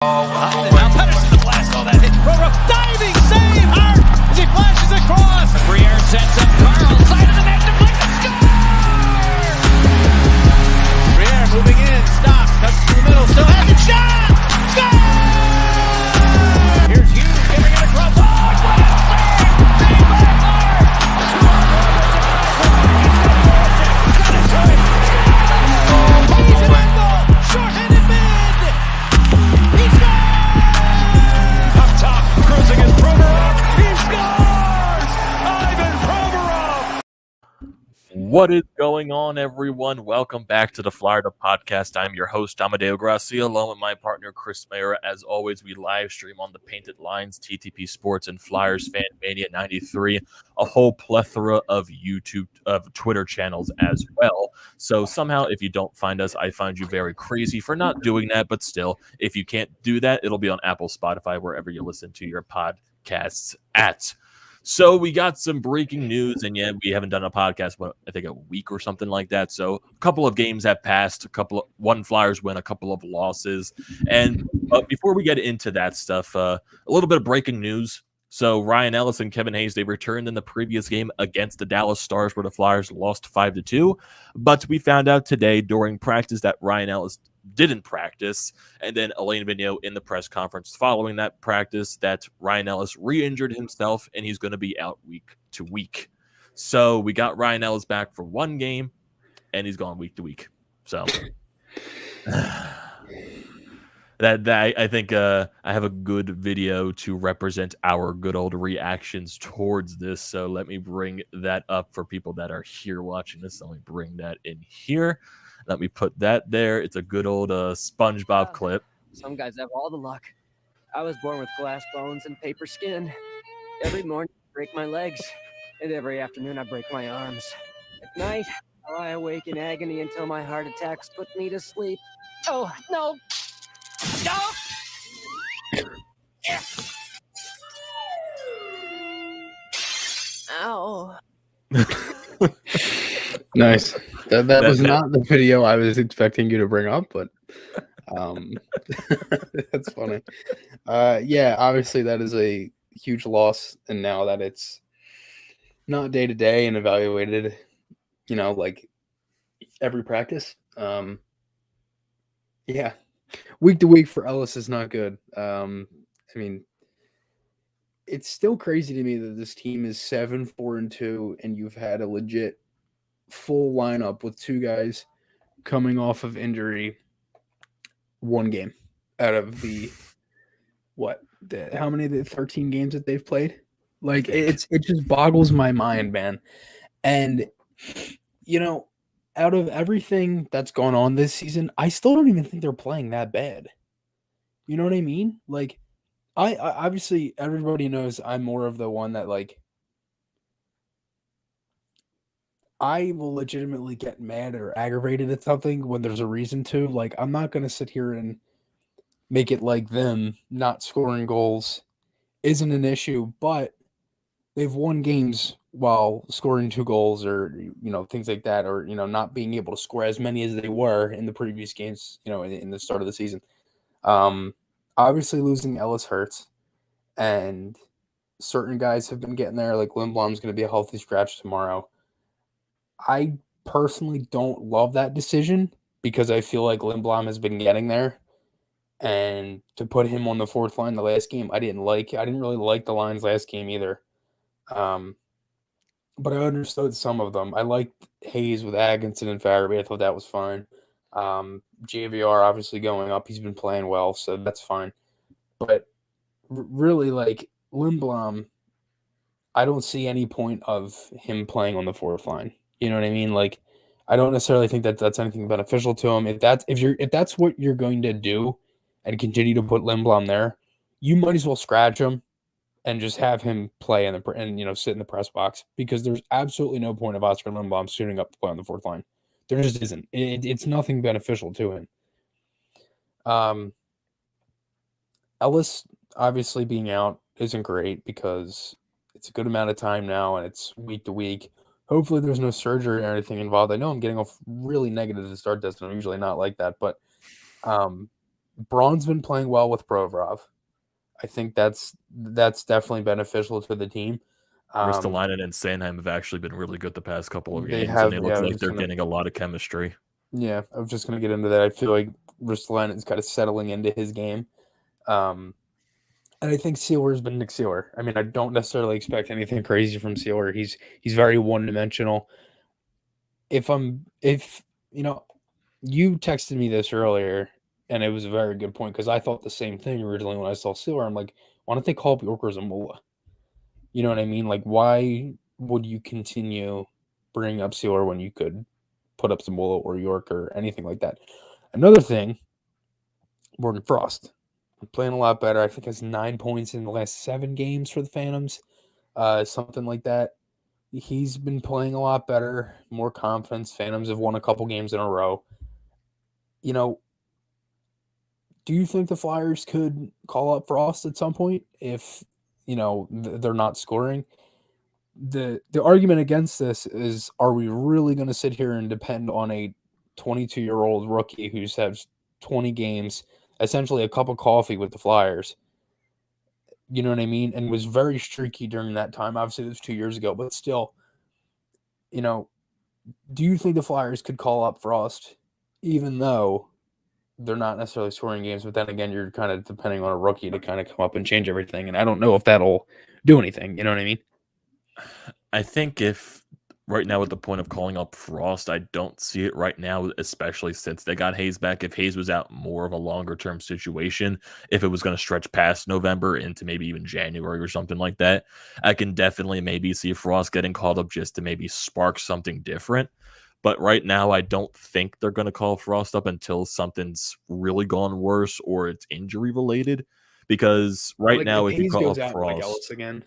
Now Pedersen to blast all that hit. Roro diving save. Hart as he flashes across. Briere sets up Carl. Side of the net. Deflected. Score! Briere moving in. Stop. Cuts to the middle. Still has it. Shot! Score! Here's Hughes giving it across. Oh, what a save! Save by Maher! He's in angle. Short-handed mid. He scores! Up top, cruising is Provorov. He scores! Ivan Provorov! What is going on, everyone? Welcome back to the Florida Podcast. I'm your host, Amedeo and Grassia, along with my partner, Chris Maher. As always, we live stream on the Painted Lines, TTP Sports, and Flyers Fan Mania 93, a whole plethora of Twitter channels as well. So somehow, if you don't find us, I find you very crazy for not doing that. But still, if you can't do that, it'll be on Apple, Spotify, wherever you listen to your podcasts at. So we got some breaking news, and yet we haven't done a podcast, I think a week or something like that. So a couple of games have passed, one Flyers win, a couple of losses. And before we get into that stuff, a little bit of breaking news. So Ryan Ellis and Kevin Hayes, they returned in the previous game against the Dallas Stars, where the Flyers lost 5-2. But we found out today during practice that Ryan Ellis didn't practice, and then Alain Vigneault in the press conference following that practice that Ryan Ellis re-injured himself and he's going to be out week to week. So we got Ryan Ellis back for one game and he's gone week to week. So that I think I have a good video to represent our good old reactions towards this. So let me bring that up for people that are here watching this. Let me bring that in here. Let me put that there. It's a good old SpongeBob clip. Some guys have all the luck. I was born with glass bones and paper skin. Every morning I break my legs, and every afternoon I break my arms. At night, I lie awake in agony until my heart attacks put me to sleep. Oh, no! No! Ow. Nice. That was not the video I was expecting you to bring up, but that's funny. Yeah, obviously that is a huge loss, and now that it's not day to day and evaluated, like every practice. Yeah, week to week for Ellis is not good. I mean, it's still crazy to me that this team is 7-4-2, and you've had a legit full lineup with two guys coming off of injury one game out of the how many of the 13 games that they've played. Like it just boggles my mind, man. And out of everything that's gone on this season, I still don't even think they're playing that bad. You know what I mean? Like I obviously everybody knows I'm more of the one that I will legitimately get mad or aggravated at something when there's a reason to. Like, I'm not going to sit here and make it like them not scoring goals isn't an issue, but they've won games while scoring 2 goals or, things like that, or, not being able to score as many as they were in the previous games, in the start of the season. Obviously, losing Ellis hurts, and certain guys have been getting there. Like, Lindblom's going to be a healthy scratch tomorrow. I personally don't love that decision because I feel like Lindblom has been getting there, and to put him on the fourth line the last game, I didn't really like the lines last game either. But I understood some of them. I liked Hayes with Atkinson and Farabee. I thought that was fine. JVR obviously going up. He's been playing well, so that's fine. But really, Lindblom, I don't see any point of him playing on the fourth line. You know what I mean? Like, I don't necessarily think that that's anything beneficial to him. If that's what you're going to do and continue to put Lindblom there, you might as well scratch him and just have him play and sit in the press box, because there's absolutely no point of Oscar Lindblom suiting up to play on the fourth line. There just isn't. It's nothing beneficial to him. Ellis obviously being out isn't great because it's a good amount of time now and it's week to week. Hopefully there's no surgery or anything involved. I know I'm getting off really negative to start this, and I'm usually not like that. But Braun's been playing well with Provorov. I think that's definitely beneficial to the team. Ristolainen and Sanheim have actually been really good the past couple of They games, and have, they yeah, look I like was they're gonna- getting a lot of chemistry. Yeah, I was just going to get into that. I feel like Ristolainen's kind of settling into his game. And I think Sealer's been Nick Sealer. I mean, I don't necessarily expect anything crazy from Sealer. He's very one-dimensional. If you texted me this earlier, and it was a very good point because I thought the same thing originally when I saw Sealer. I'm like, why don't they call up Yorker Zamula? You know what I mean? Like, why would you continue bringing up Sealer when you could put up Zamula or York or anything like that? Another thing, Morgan Frost playing a lot better. I think has 9 points in the last 7 games for the Phantoms, something like that. He's been playing a lot better, more confidence. Phantoms have won a couple games in a row. You know, do you think the Flyers could call up Frost at some point if, they're not scoring? The argument against this is, are we really going to sit here and depend on a 22-year-old rookie who's had 20 games, essentially a cup of coffee with the Flyers? You know what I mean? And was very streaky during that time. Obviously, it was 2 years ago, but still, do you think the Flyers could call up Frost, even though they're not necessarily scoring games? But then again, you're kind of depending on a rookie to kind of come up and change everything. And I don't know if that'll do anything. You know what I mean? I think if right now at the point of calling up Frost, I don't see it right now, especially since they got Hayes back. If Hayes was out more of a longer term situation, if it was going to stretch past November into maybe even January or something like that, I can definitely maybe see Frost getting called up just to maybe spark something different. But right now, I don't think they're going to call Frost up until something's really gone worse or it's injury related. Because right now, if you call up Frost, Ellis again,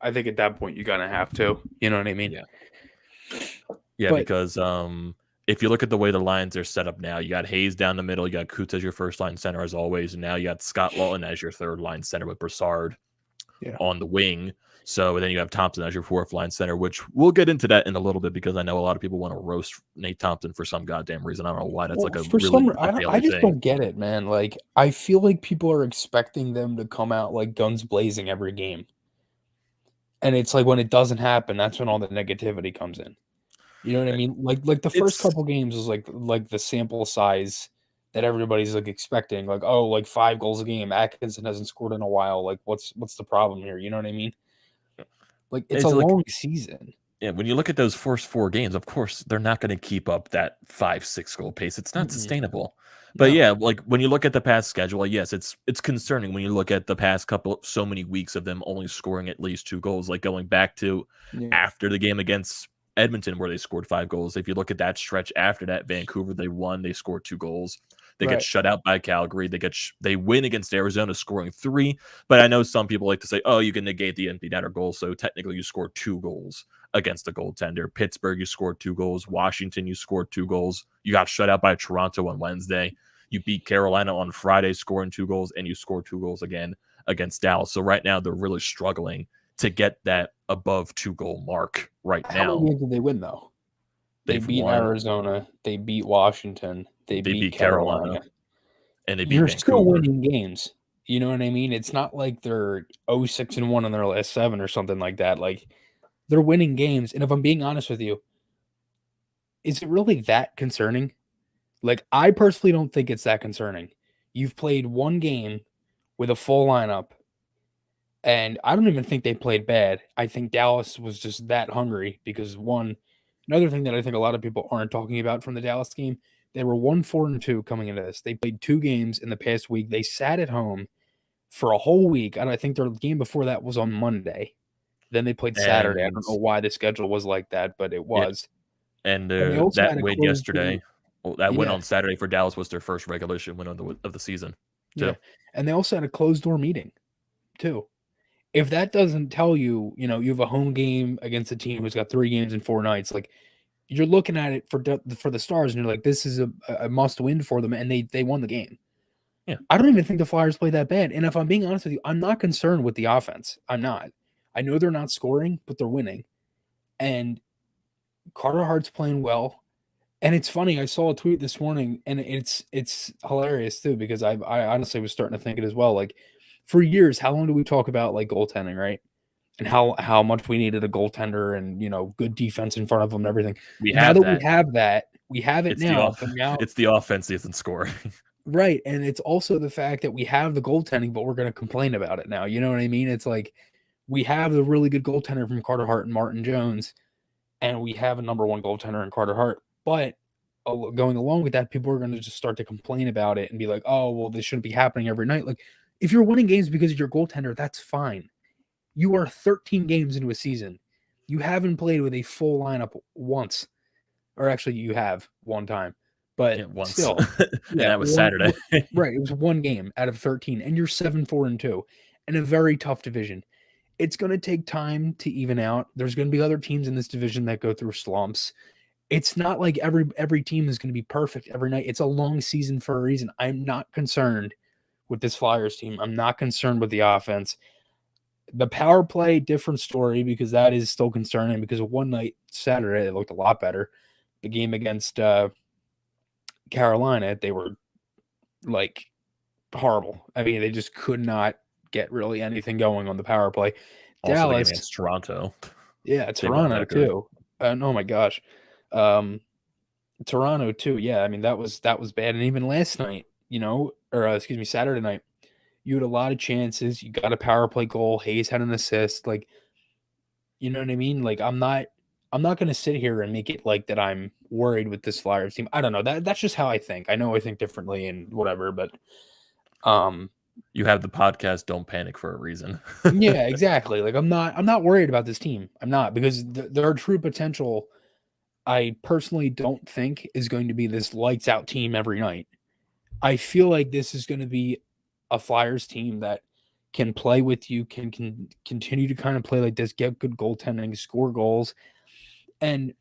I think at that point you gotta have to. You know what I mean? Yeah, But- because if you look at the way the lines are set up now, you got Hayes down the middle, you got Coots as your first line center as always, and now you got Scott Lawton as your third line center with Brassard on the wing. So then you have Thompson as your fourth line center, which we'll get into that in a little bit because I know a lot of people want to roast Nate Thompson for some goddamn reason. I don't know why. That's like a really I just don't get it, man. Like, I feel like people are expecting them to come out like guns blazing every game. And it's like when it doesn't happen, that's when all the negativity comes in. You know what I mean? Like the first couple games is like the sample size that everybody's like expecting. Like, oh, like 5 goals a game. Atkinson hasn't scored in a while. Like, what's the problem here? You know what I mean? Like, it's a long season. Yeah, when you look at those first 4 games, of course, they're not going to keep up that 5-6 goal pace. It's not sustainable. But yeah, like when you look at the past schedule, yes, it's concerning when you look at the past so many weeks of them only scoring at least 2 goals, like going back to after the game against Edmonton where they scored 5 goals. If you look at that stretch after that, Vancouver, they won, they scored 2 goals. They get shut out by Calgary. They win against Arizona, scoring 3. But I know some people like to say, oh, you can negate the empty netter goal, so technically you scored 2 goals against the goaltender. Pittsburgh, you scored 2 goals. Washington, you scored 2 goals. You got shut out by Toronto on Wednesday. You beat Carolina on Friday, scoring 2 goals, and you scored 2 goals again against Dallas. So right now they're really struggling to get that above 2-goal mark right now. How many games did they win though? They beat Arizona. They beat Washington. They beat Carolina. And they beat You're Vancouver. Still winning games. You know what I mean? It's not like they're 0-6-1 in their last 7 or something like that. Like, they're winning games. And if I'm being honest with you, is it really that concerning? Like, I personally don't think it's that concerning. You've played 1 game with a full lineup, and I don't even think they played bad. I think Dallas was just that hungry because another thing that I think a lot of people aren't talking about from the Dallas game, they were 1-4-2 coming into this. They played 2 games in the past week. They sat at home for a whole week, and I think their game before that was on Monday. Then they played Saturday. I don't know why the schedule was like that, but it was. Yeah. And that win yesterday, that win on Saturday for Dallas was their first regulation win of the season. Too. Yeah, and they also had a closed-door meeting, too. If that doesn't tell you, you have a home game against a team who's got 3 games in 4 nights, like, you're looking at it for the Stars, and you're like, this is a must-win for them, and they won the game. Yeah. I don't even think the Flyers played that bad. And if I'm being honest with you, I'm not concerned with the offense. I'm not. I know they're not scoring, but they're winning. And Carter Hart's playing well. And it's funny, I saw a tweet this morning, and it's hilarious too, because I honestly was starting to think it as well. Like, for years, how long do we talk about like goaltending, right? And how much we needed a goaltender and good defense in front of them and everything. We Now have that that. we have it It's the now, off. but now It's the offense that isn't scoring. right, and it's also the fact that we have the goaltending, but we're going to complain about it now. You know what I mean? It's like we have the really good goaltender from Carter Hart and Martin Jones, and we have a number one goaltender in Carter Hart. But going along with that, people are going to just start to complain about it and be like, "Oh, well, this shouldn't be happening every night." Like, if you're winning games because of your goaltender, that's fine. You are 13 games into a season. You haven't played with a full lineup once, or actually, you have one time, but Yeah, once, still, and yeah, that was Saturday. right. It was one game out of 13, and you're 7-4-2 in a very tough division. It's going to take time to even out. There's going to be other teams in this division that go through slumps. It's not like every team is going to be perfect every night. It's a long season for a reason. I'm not concerned with this Flyers team. I'm not concerned with the offense. The power play, different story, because that is still concerning, because one night, Saturday, they looked a lot better. The game against Carolina, they were like horrible. I mean, they just could not get really anything going on the power play. Also, the game Dallas, against Toronto. yeah, They weren't Toronto that good. too. Oh my gosh, Toronto too. Yeah, I mean that was bad. And even last night, or excuse me, Saturday night, you had a lot of chances. You got a power play goal. Hayes had an assist. Like, you know what I mean? Like, I'm not going to sit here and make it like that I'm worried with this Flyers team. I don't know. That's just how I think. I know I think differently and whatever, but You have the podcast "Don't Panic" for a reason. yeah, exactly. Like, I'm not worried about this team. I'm not, because their true potential, I personally don't think is going to be this lights out team every night. I feel like this is going to be a Flyers team that can play with you, can continue to kind of play like this, get good goaltending, score goals. And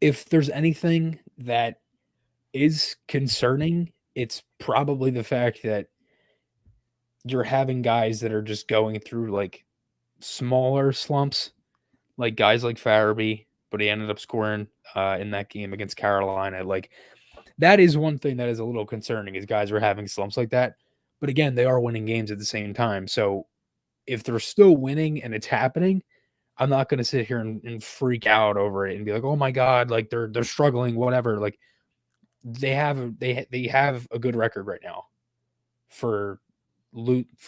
if there's anything that is concerning, it's probably the fact that you're having guys that are just going through like smaller slumps, like guys like Farabee, but he ended up scoring in that game against Carolina. Like, that is one thing that is a little concerning, is guys are having slumps like that. But again, they are winning games at the same time. So if they're still winning and it's happening, I'm not going to sit here and freak out over it and be like, "Oh my God, like they're struggling, whatever." Like, they have a good record right now for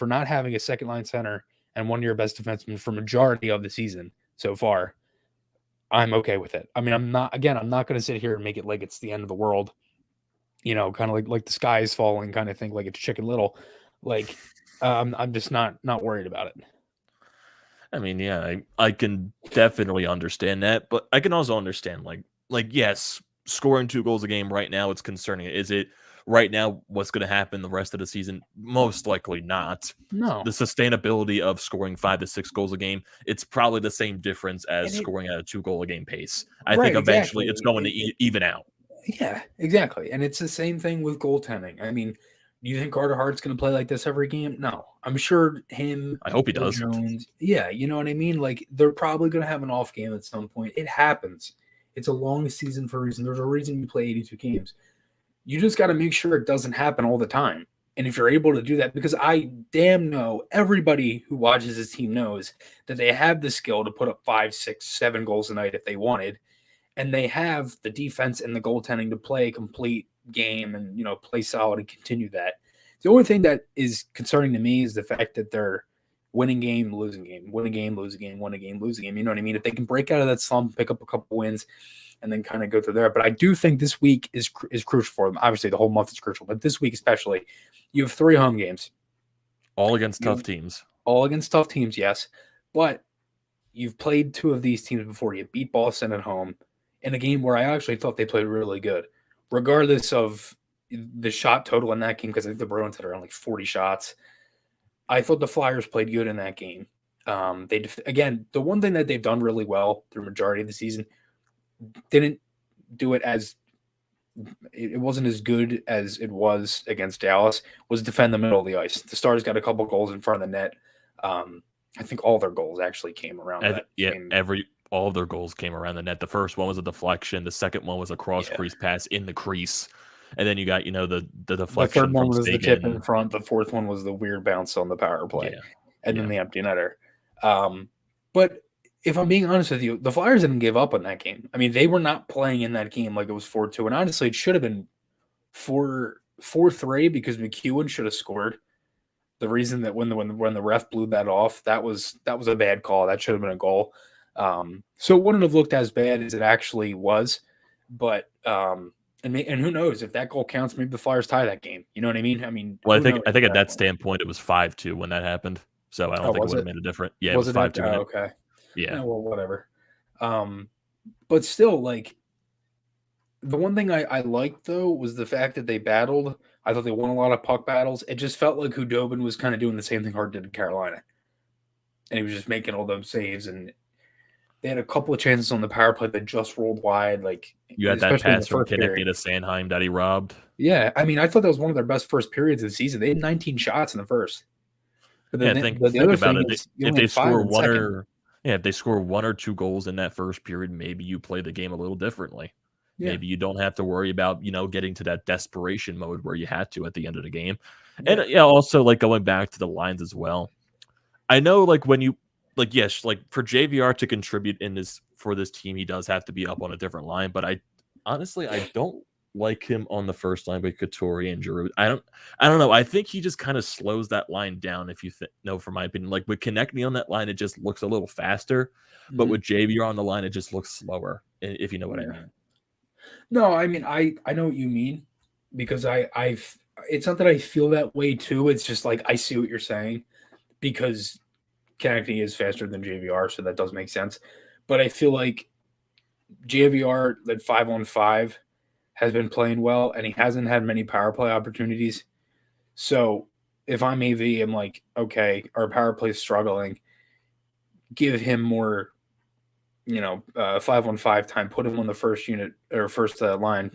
not having a second line center and one of your best defensemen for majority of the season so far. I'm okay with it. I mean, I'm not going to sit here and make it like it's the end of the world. Kind of like the sky is falling kind of thing, like it's Chicken Little. Like, I'm just not worried about it. I mean, yeah, I can definitely understand that, but I can also understand like yes, scoring 2 goals a game right now, it's concerning. Is it right now what's going to happen the rest of the season? Most likely not. No. The sustainability of scoring 5 to 6 goals a game, it's probably the same difference as And it scoring at a 2 goal a game pace. I think Right, eventually it's exactly. going to even out. Yeah, exactly. And it's the same thing with goaltending. I mean, do you think Carter Hart's going to play like this every game? No. I'm sure him I hope he or does. Jones. Yeah, you know what I mean? Like, they're probably going to have an off game at some point. It happens. It's a long season for a reason. There's a reason you play 82 games. You just got to make sure it doesn't happen all the time. And if you're able to do that, because I damn know everybody who watches this team knows that they have the skill to put up 5, 6, 7 goals a night if they wanted. And they have the defense and the goaltending to play a complete game and, play solid and continue that. The only thing that is concerning to me is the fact that they're winning game, losing game, winning game, losing game, winning game, losing game. You know what I mean? If they can break out of that slump, pick up a couple wins, and then kind of go through there. But I do think this week is crucial for them. Obviously, the whole month is crucial, but this week especially, you have 3 home games. All against tough teams. All against tough teams, yes. But you've played 2 of these teams before. You beat Boston at home in a game where I actually thought they played really good, regardless of the shot total in that game, because I think the Bruins had around like 40 shots. I thought the Flyers played good in that game. Again, the one thing that they've done really well through majority of the season, didn't do it as it wasn't as good as it was against Dallas, was defend the middle of the ice. The Stars got a couple goals in front of the net. I think all their goals actually came around that. Yeah, all of their goals came around the net. The first one was a deflection. The second one was a cross crease pass in the crease. And then you got, the deflection third one from was the tip in Sagan. front. The fourth one was the weird bounce on the power play. Yeah. And then the empty netter. But if I'm being honest with you, the Flyers didn't give up on that game. I mean, they were not playing in that game like it was 4-2. And honestly, it should have been 4-3 because McEwen should have scored. The reason that when the ref blew that off, that was a bad call. That should have been a goal. So it wouldn't have looked as bad as it actually was. But and who knows if that goal counts? Maybe the Flyers tie that game. You know what I mean? I mean, well, I think at that standpoint it was 5-2 when that happened. So I don't think it would have made a difference. Yeah, it was 5-2. Okay. Yeah. Well, whatever. But still, like, the one thing I liked, though, was the fact that they battled. I thought they won a lot of puck battles. It just felt like Hudobin was kind of doing the same thing Hart did in Carolina. And he was just making all those saves. And they had a couple of chances on the power play that just rolled wide. Like, you had that pass from Panicking to Sanheim that he robbed. Yeah, I mean, I thought that was one of their best first periods of the season. They had 19 shots in the first. But then think about it. If they score if they score 1 or 2 goals in that first period, maybe you play the game a little differently. Yeah. Maybe you don't have to worry about, getting to that desperation mode where you had to at the end of the game. Yeah. And also like going back to the lines as well. I know like when you yes, like for JVR to contribute for this team, he does have to be up on a different line, but I don't like him on the first line with Couturier and Giroux. I don't know. I think he just kind of slows that line down. If you know, from my opinion, like with Konechny on that line, it just looks a little faster, but with JVR on the line, it just looks slower. If you know what I mean. No, I mean I know what you mean because I've it's not that I feel that way too. It's just like I see what you're saying because Konechny is faster than JVR, so that does make sense. But I feel like JVR that 5-on-5 has been playing well, and he hasn't had many power play opportunities. So if I'm AV, I'm like, okay, our power play is struggling. Give him more, 5-on-5 time. Put him on the first unit or first line,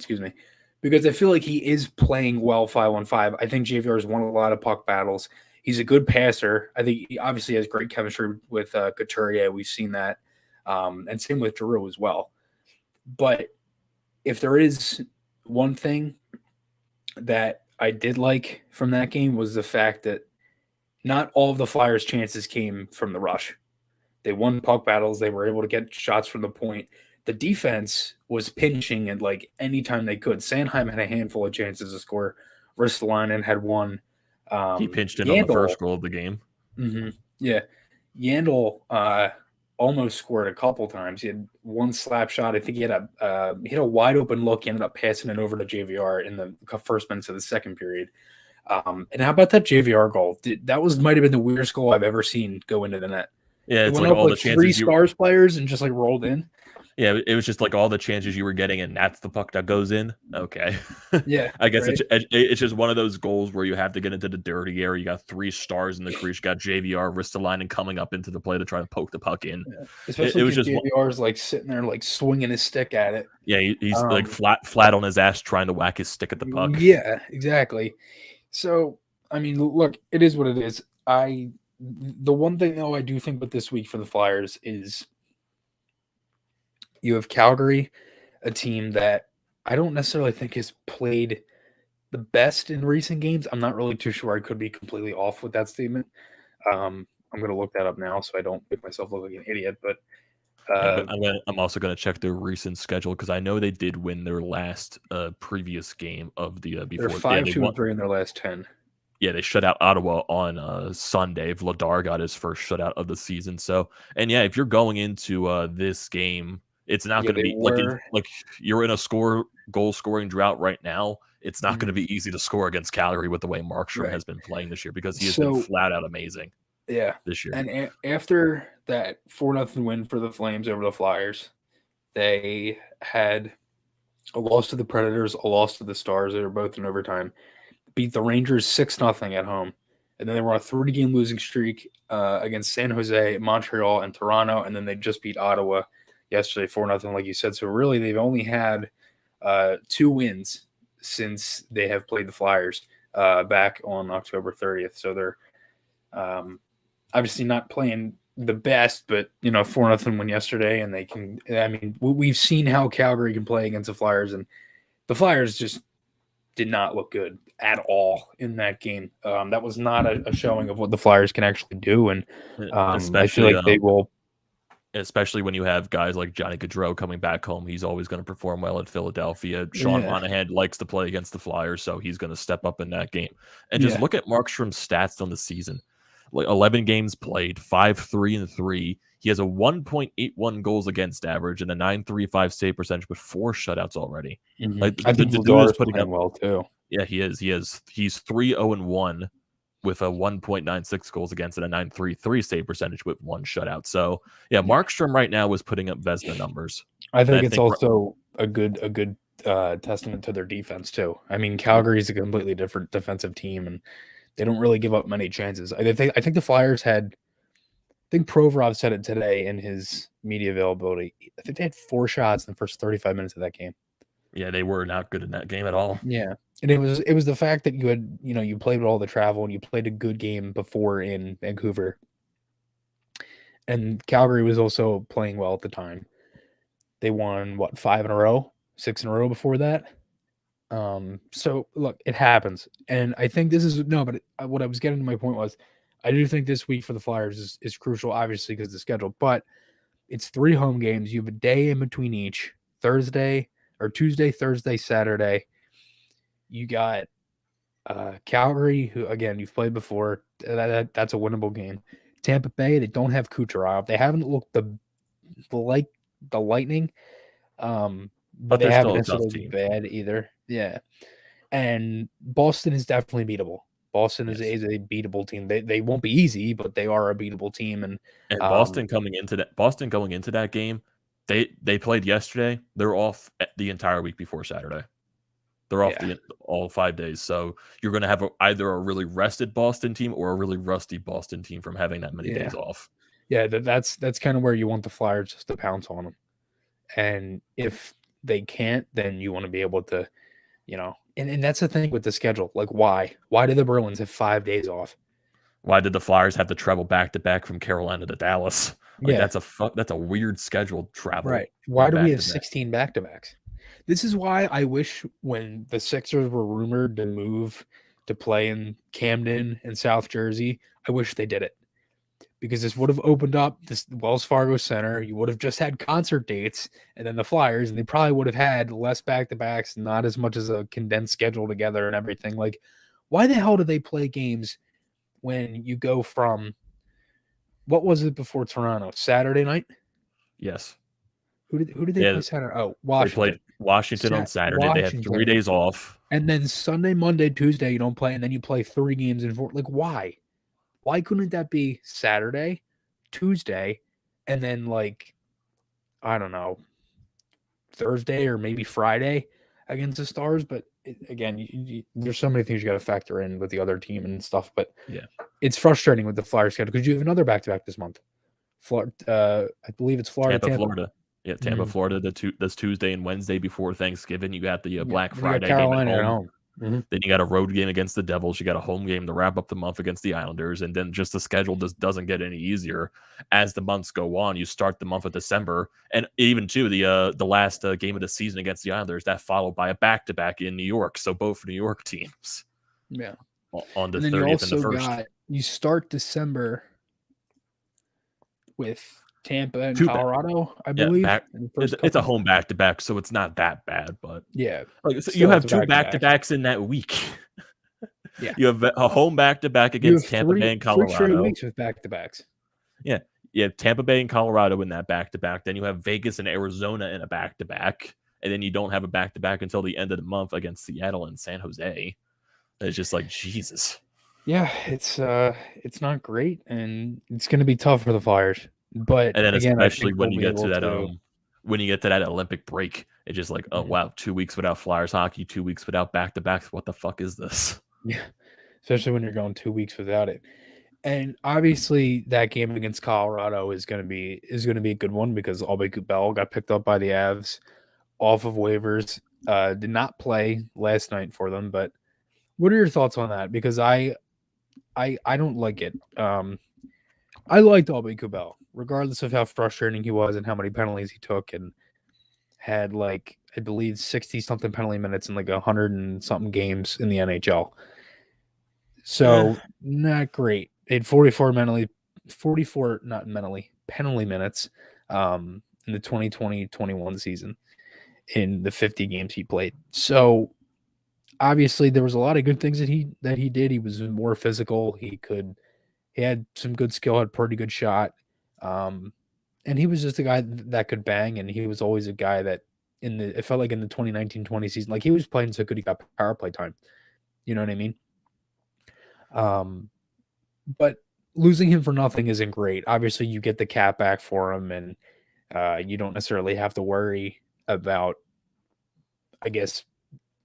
because I feel like he is playing well 5-on-5. I think JVR has won a lot of puck battles. He's a good passer. I think he obviously has great chemistry with Couturier. We've seen that, and same with Giroux as well. But if there is one thing that I did like from that game was the fact that not all of the Flyers' chances came from the rush. They won puck battles. They were able to get shots from the point. The defense was pinching at like any time they could. Sanheim had a handful of chances to score. Ristolainen had one. He pinched in on the first goal of the game. Mm-hmm. Yeah. Yandel almost scored a couple times. He had one slap shot. I think he had a wide open look. He ended up passing it over to JVR in the first minutes of the second period. And how about that JVR goal? That might have been the weirdest goal I've ever seen go into the net. Yeah, it's like all the chances. 3 Stars players and just like rolled in. Yeah, it was just like all the chances you were getting, and that's the puck that goes in. Okay. Yeah. I guess it's just one of those goals where you have to get into the dirty area. You got 3 stars in the crease. You got JVR, Ristolainen coming up into the play to try to poke the puck in. Yeah. Especially if JVR's like sitting there like swinging his stick at it. Yeah, he's like flat on his ass trying to whack his stick at the puck. Yeah, exactly. So, I mean, look, it is what it is. The one thing, though, I do think with this week for the Flyers is you have Calgary, a team that I don't necessarily think has played the best in recent games. I'm not really too sure. I could be completely off with that statement. I'm going to look that up now so I don't make myself look like an idiot. But I'm also going to check their recent schedule because I know they did win their last previous game of the before. They're 5-2-3 in their last 10. Yeah, they shut out Ottawa on Sunday. Vladar got his first shutout of the season. So, and yeah, if you're going into this game, it's not going to be like you're in a goal scoring drought right now. It's not going to be easy to score against Calgary with the way Markstrom has been playing this year because he has been flat out amazing. Yeah, this year. And after that 4-0 win for the Flames over the Flyers, they had a loss to the Predators, a loss to the Stars. They were both in overtime. Beat the Rangers 6-0 at home. And then they were on a 30-game losing streak against San Jose, Montreal, and Toronto. And then they just beat Ottawa yesterday 4-0, like you said. So really, they've only had 2 wins since they have played the Flyers back on October 30th. So they're obviously not playing the best, but 4-0 win yesterday, and they can. I mean, we've seen how Calgary can play against the Flyers, and the Flyers just did not look good at all in that game. That was not a showing of what the Flyers can actually do, and I feel especially like they will. especially when you have guys like Johnny Gaudreau coming back home. He's always going to perform well at Philadelphia. Sean Monahan likes to play against the Flyers, so he's going to step up in that game. And just look at Markstrom's stats on the season. Like 11 games played, 5-3-3. He has a 1.81 goals against average and a 9.35 save percentage with 4 shutouts already. Like I think the dude is putting up well too. Yeah, he is. He's 3-0-1 with a 1.96 goals against and a 9.33 save percentage with 1 shutout. So yeah, Markstrom right now is putting up Vezina numbers. I think it's also a good testament to their defense too. I mean, Calgary is a completely different defensive team, and they don't really give up many chances. I think the Flyers had. I think Provorov said it today in his media availability. I think they had 4 shots in the first 35 minutes of that game. Yeah, they were not good in that game at all. Yeah. And it was the fact that you had, you played with all the travel and you played a good game before in Vancouver. And Calgary was also playing well at the time. They won 5 in a row, 6 in a row before that. So look, it happens. And I think this is but what I was getting to my point was I do think this week for the Flyers is crucial, obviously, because of the schedule, but it's 3 home games. You have a day in between each, Tuesday, Thursday, Saturday. You got Calgary, who, again, you've played before. That's a winnable game. Tampa Bay, they don't have Kucherov. They haven't looked like the Lightning, but they haven't necessarily bad either. Yeah. And Boston is definitely beatable. Boston is a beatable team. They won't be easy, but they are a beatable team. And Boston going into that game, they played yesterday. They're off the entire week before Saturday. They're off all 5 days. So you're going to have either a really rested Boston team or a really rusty Boston team from having that many days off. Yeah, that's kind of where you want the Flyers just to pounce on them. And if they can't, then you want to be able to, and that's the thing with the schedule. Like, why? Why do the Bruins have 5 days off? Why did the Flyers have to travel back to back from Carolina to Dallas? Like, that's a weird scheduled travel. Right. Why do we have 16 back-to-backs? This is why I wish when the Sixers were rumored to move to play in Camden and South Jersey, I wish they did it. Because this would have opened up this Wells Fargo Center. You would have just had concert dates and then the Flyers, and they probably would have had less back-to-backs, not as much as a condensed schedule together and everything. Like, why the hell do they play games when you go from, what was it before Toronto? Saturday night? Yes. Who did they play Saturday? Oh, Washington. They played Washington on Saturday. They had 3 days off. And then Sunday, Monday, Tuesday, you don't play, and then you play 3 games in 4. Like, why? Why couldn't that be Saturday, Tuesday, and then, like, I don't know, Thursday or maybe Friday against the Stars? But again, there's so many things you got to factor in with the other team and stuff. But yeah, it's frustrating with the Flyers schedule because you have another back-to-back this month. I believe it's Florida. Florida. Yeah, Tampa, Florida. That's Tuesday and Wednesday before Thanksgiving. You got the Black Friday game at home. Then you got a road game against the Devils. You got a home game to wrap up the month against the Islanders. And then just the schedule just doesn't get any easier as the months go on. You start the month of December. And even, too, the last game of the season against the Islanders, that followed by a back-to-back in New York. So both New York teams. Yeah. On the 30th and the 1st. You start December with Tampa and Colorado, I believe. It's a home back-to-back, so it's not that bad. But yeah, so you have 2 back-to-backs in that week. Yeah, you have a home back-to-back against Tampa Bay and Colorado. 3 straight weeks with back-to-backs. Yeah, you have Tampa Bay and Colorado in that back-to-back. Then you have Vegas and Arizona in a back-to-back, and then you don't have a back-to-back until the end of the month against Seattle and San Jose. It's just like, Jesus. Yeah, it's not great, and it's going to be tough for the Flyers. But and then again, especially when you get to that Olympic break, it's just like, oh wow, 2 weeks without Flyers hockey, 2 weeks without back-to-backs. What the fuck is this? Yeah, especially when you're going 2 weeks without it. And obviously, that game against Colorado is going to be a good one because Albay Bell got picked up by the Avs off of waivers. Did not play last night for them, but what are your thoughts on that? Because I don't like it. I liked Albie Kubel, regardless of how frustrating he was and how many penalties he took, and had like I believe 60-something penalty minutes in like 100 and something games in the NHL. So not great. He had 44 penalty minutes in the 2020-21 season in the 50 games he played. So obviously there was a lot of good things that he did. He was more physical. He had some good skill, had pretty good shot. And he was just a guy that could bang, and he was always a guy that it felt like in the 2019-20 season, like he was playing so good he got power play time. You know what I mean? But losing him for nothing isn't great. Obviously, you get the cap back for him, and you don't necessarily have to worry about, I guess,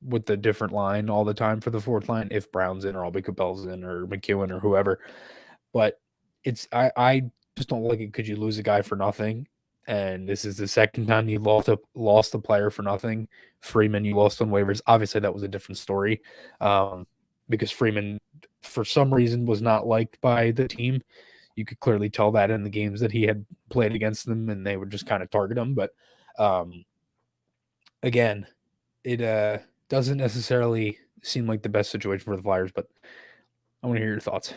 with the different line all the time for the fourth line if Brown's in or Albie Cabell's in or McEwen or whoever. But I just don't like it because you lose a guy for nothing. And this is the second time you lost a player for nothing. Freeman, you lost on waivers. Obviously, that was a different story because Freeman, for some reason, was not liked by the team. You could clearly tell that in the games that he had played against them, and they would just kind of target him. But again, it doesn't necessarily seem like the best situation for the Flyers. But I want to hear your thoughts.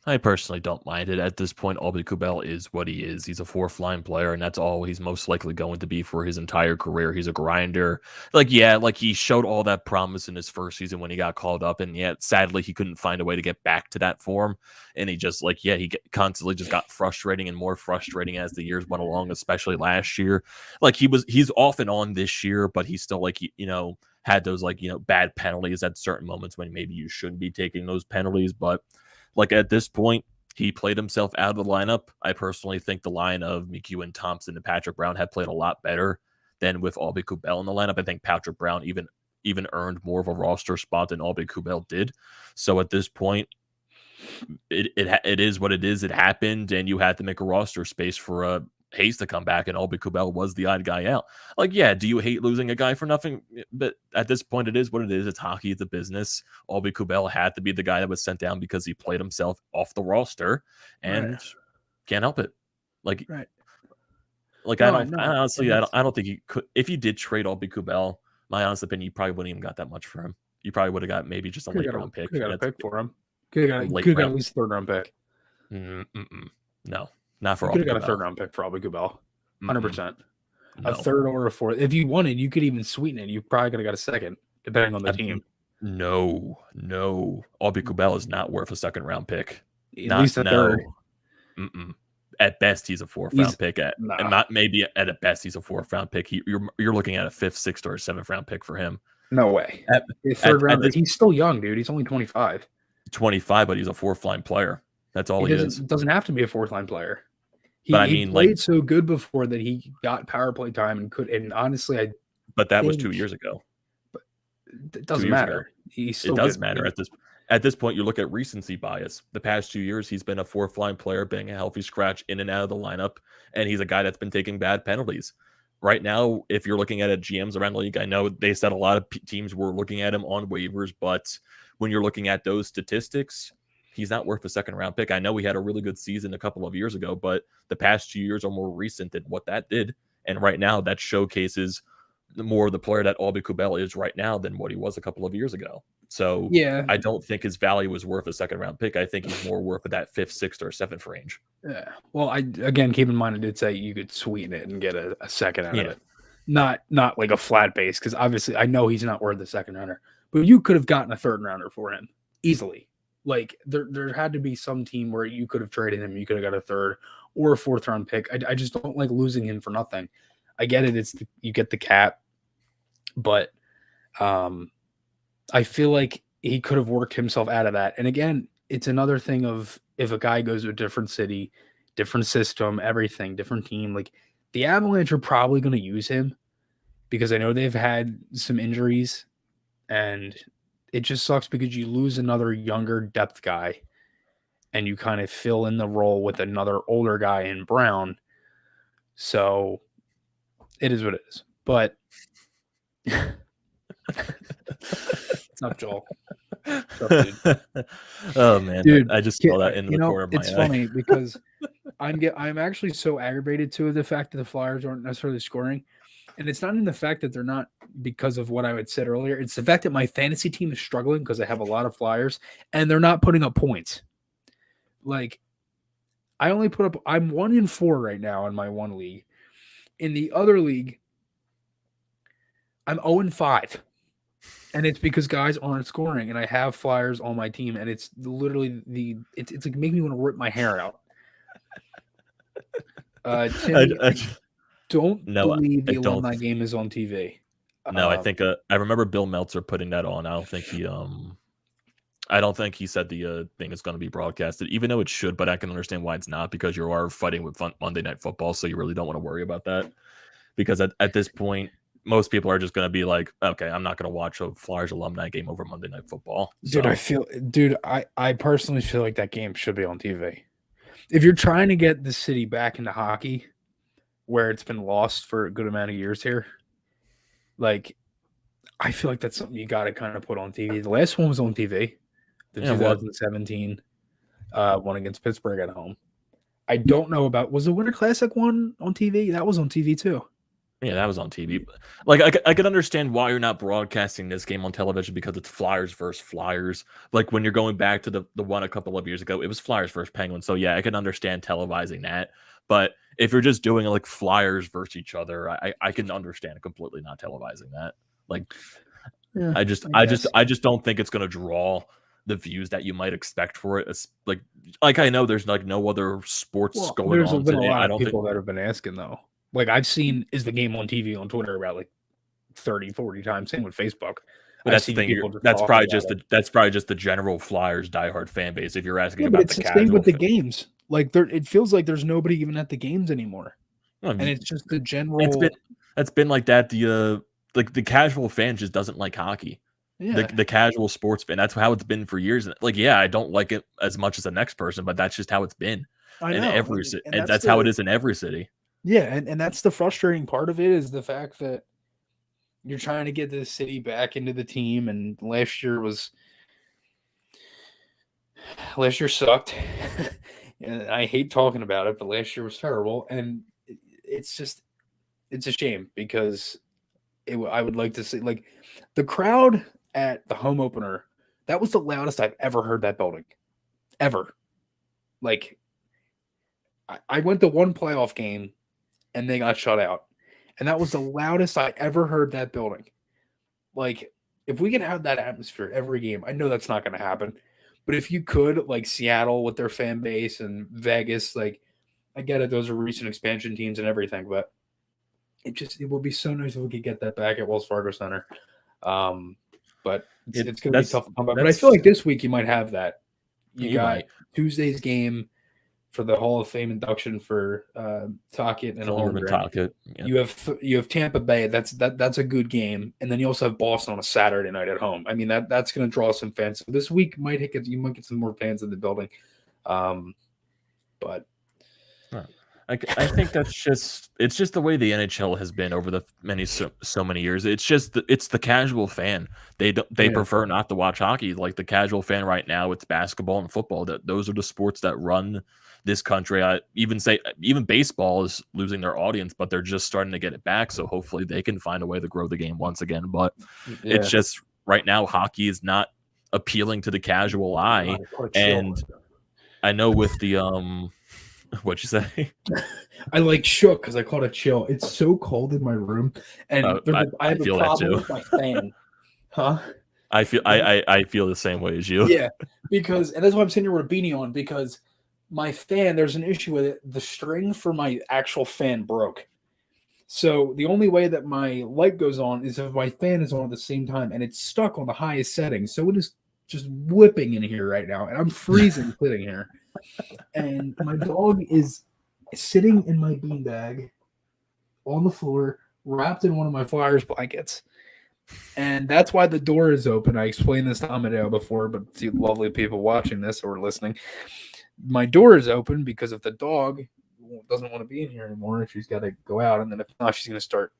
I personally don't mind it. At this point, Albie Kubel is what he is. He's a fourth line player, and that's all he's most likely going to be for his entire career. He's a grinder. Like he showed all that promise in his first season when he got called up, and yet sadly he couldn't find a way to get back to that form. And he just constantly just got frustrating and more frustrating as the years went along, especially last year. Like he's off and on this year, but he's still had those bad penalties at certain moments when maybe you shouldn't be taking those penalties, but at this point, he played himself out of the lineup. I personally think the line of McEwen, Thompson, and Patrick Brown had played a lot better than with Albie Kubel in the lineup. I think Patrick Brown even earned more of a roster spot than Albie Kubel did. So at this point, it is what it is. It happened, and you had to make a roster space for Hayes to come back, and Albie Kubel was the odd guy out. Do you hate losing a guy for nothing? But at this point, it is what it is. It's hockey. It's a business. Albie Kubel had to be the guy that was sent down because he played himself off the roster, and can't help it. Right. I don't think he could. If you did trade Albie Kubel, my honest opinion, you probably wouldn't even got that much for him. You probably would have got maybe just a late round pick. Could have got a pick for him. Could have got at least a third round pick. No. Not for you could have got a third round pick for Albie Kubel. 100%. No. A third or a fourth. If you wanted, you could even sweeten it. You probably could have got a second, depending on the team. No. Albie Kubel is not worth a second round pick. At least a third. At best, he's a fourth round pick. At best, he's a fourth round pick. You're looking at a fifth, sixth, or seventh round pick for him. No way. Third round. He's still young, dude. He's only 25. 25, but he's a fourth line player. That's all he is. Doesn't have to be a fourth line player. He played so good before that he got power play time and could. And honestly, but that was 2 years ago. But it doesn't matter. It does matter at this point. You look at recency bias. The past 2 years, he's been a fourth line player, being a healthy scratch in and out of the lineup, and he's a guy that's been taking bad penalties. Right now, if you're looking at GMs around the league, I know they said a lot of teams were looking at him on waivers, but when you're looking at those statistics, he's not worth a second round pick. I know he had a really good season a couple of years ago, but the past 2 years are more recent than what that did. And right now that showcases more of the player that Albie Kubel is right now than what he was a couple of years ago. So I don't think his value is worth a second round pick. I think he's more worth that fifth, sixth, or seventh range. Yeah. Well, again, keep in mind, I did say you could sweeten it and get a second out of it. Not like a flat base, because obviously I know he's not worth the second rounder, but you could have gotten a third rounder for him easily. Like there had to be some team where you could have traded him. You could have got a third or a fourth round pick. I just don't like losing him for nothing. I get it. You get the cap, but I feel like he could have worked himself out of that. And again, it's another thing of if a guy goes to a different city, different system, everything, different team, like the Avalanche are probably going to use him because I know they've had some injuries and it just sucks because you lose another younger depth guy and you kind of fill in the role with another older guy in Brown. So it is what it is. But It's not Joel. Dude. Oh man, Dude, I just saw that in the corner of my it's eye. funny because I'm actually so aggravated to the fact that the Flyers aren't necessarily scoring. And it's not in the fact that they're not because of what I had said earlier. It's the fact that my fantasy team is struggling because I have a lot of Flyers and they're not putting up points. Like, I only put up, I'm 1-4 right now in my one league. In the other league, I'm 0-5. And it's because guys aren't scoring and I have Flyers on my team. And it's literally it's like making me want to rip my hair out. Timmy, don't believe the alumni game is on TV. No, I think I remember Bill Meltzer putting that on. I don't think he said the thing is going to be broadcasted, even though it should. But I can understand why it's not, because you are fighting with Monday Night Football, so you really don't want to worry about that. Because at this point, most people are just going to be like, okay, I'm not going to watch a Flyers alumni game over Monday Night Football. So. I personally feel like that game should be on TV. If you're trying to get the city back into hockey, where it's been lost for a good amount of years here, like, I feel like that's something you got to kind of put on TV. The last one was on TV, the 2017 one against Pittsburgh at home. I don't know about, was the Winter Classic one on TV? That was on TV too. Yeah, that was on TV. Like, I could understand why you're not broadcasting this game on television, because it's Flyers versus Flyers. Like, when you're going back to the one a couple of years ago, it was Flyers versus Penguins. So yeah, I can understand televising that. But if you're just doing like Flyers versus each other, I can understand completely not televising that. Like, yeah, I just don't think it's going to draw the views that you might expect for it. It's like I know there's like no other sports going on today. A lot of people that have been asking though. Like, I've seen, is the game on TV on Twitter about like 30, 40 times. Same with Facebook. But that's the thing. That's probably just the general Flyers diehard fan base. If you're asking about the casual, same with the games. Like, it feels like there's nobody even at the games anymore, and it's just the general. It's been like that. The casual fan just doesn't like hockey. Yeah. The casual sports fan. That's how it's been for years. Like, yeah, I don't like it as much as the next person, but that's just how it's been. I know. And that's how it is in every city. Yeah, and that's the frustrating part of it, is the fact that you're trying to get the city back into the team, and last year sucked. And I hate talking about it, but last year was terrible, and it's a shame, because I would like to see, like, the crowd at the home opener. That was the loudest I've ever heard that building, ever. Like, I went to one playoff game and they got shut out, and that was the loudest I ever heard that building. Like, if we could have that atmosphere every game, I know that's not going to happen, but if you could, like Seattle with their fan base and Vegas, like, I get it, those are recent expansion teams and everything, but it would be so nice if we could get that back at Wells Fargo Center. But it's going to be tough to come back. But I feel like this week you might have that. You got Tuesday's game for the Hall of Fame induction for Tocchet and Holmgren. Yeah. You have Tampa Bay. That's a good game, and then you also have Boston on a Saturday night at home. I mean, that's going to draw some fans. So this week you might get some more fans in the building, but. I think it's just the way the NHL has been over the so many years. It's just it's the casual fan. They prefer not to watch hockey. Like, the casual fan right now, it's basketball and football. Those are the sports that run this country. I even baseball is losing their audience, but they're just starting to get it back. So hopefully they can find a way to grow the game once again. But it's just right now, hockey is not appealing to the casual eye. And I know with the what'd you say? I like shook because I caught a chill. It's so cold in my room, and I have a problem with my fan. Huh? I feel the same way as you. Yeah, and that's why I'm sitting here with a beanie on, because my fan, there's an issue with it. The string for my actual fan broke. So the only way that my light goes on is if my fan is on at the same time, and it's stuck on the highest setting. So it is just whipping in here right now, and I'm freezing sitting here. And my dog is sitting in my beanbag on the floor, wrapped in one of my Flyers blankets. And that's why the door is open. I explained this to Amedeo before, but to lovely people watching this or listening, my door is open because if the dog doesn't want to be in here anymore, she's got to go out. And then if not, she's going to start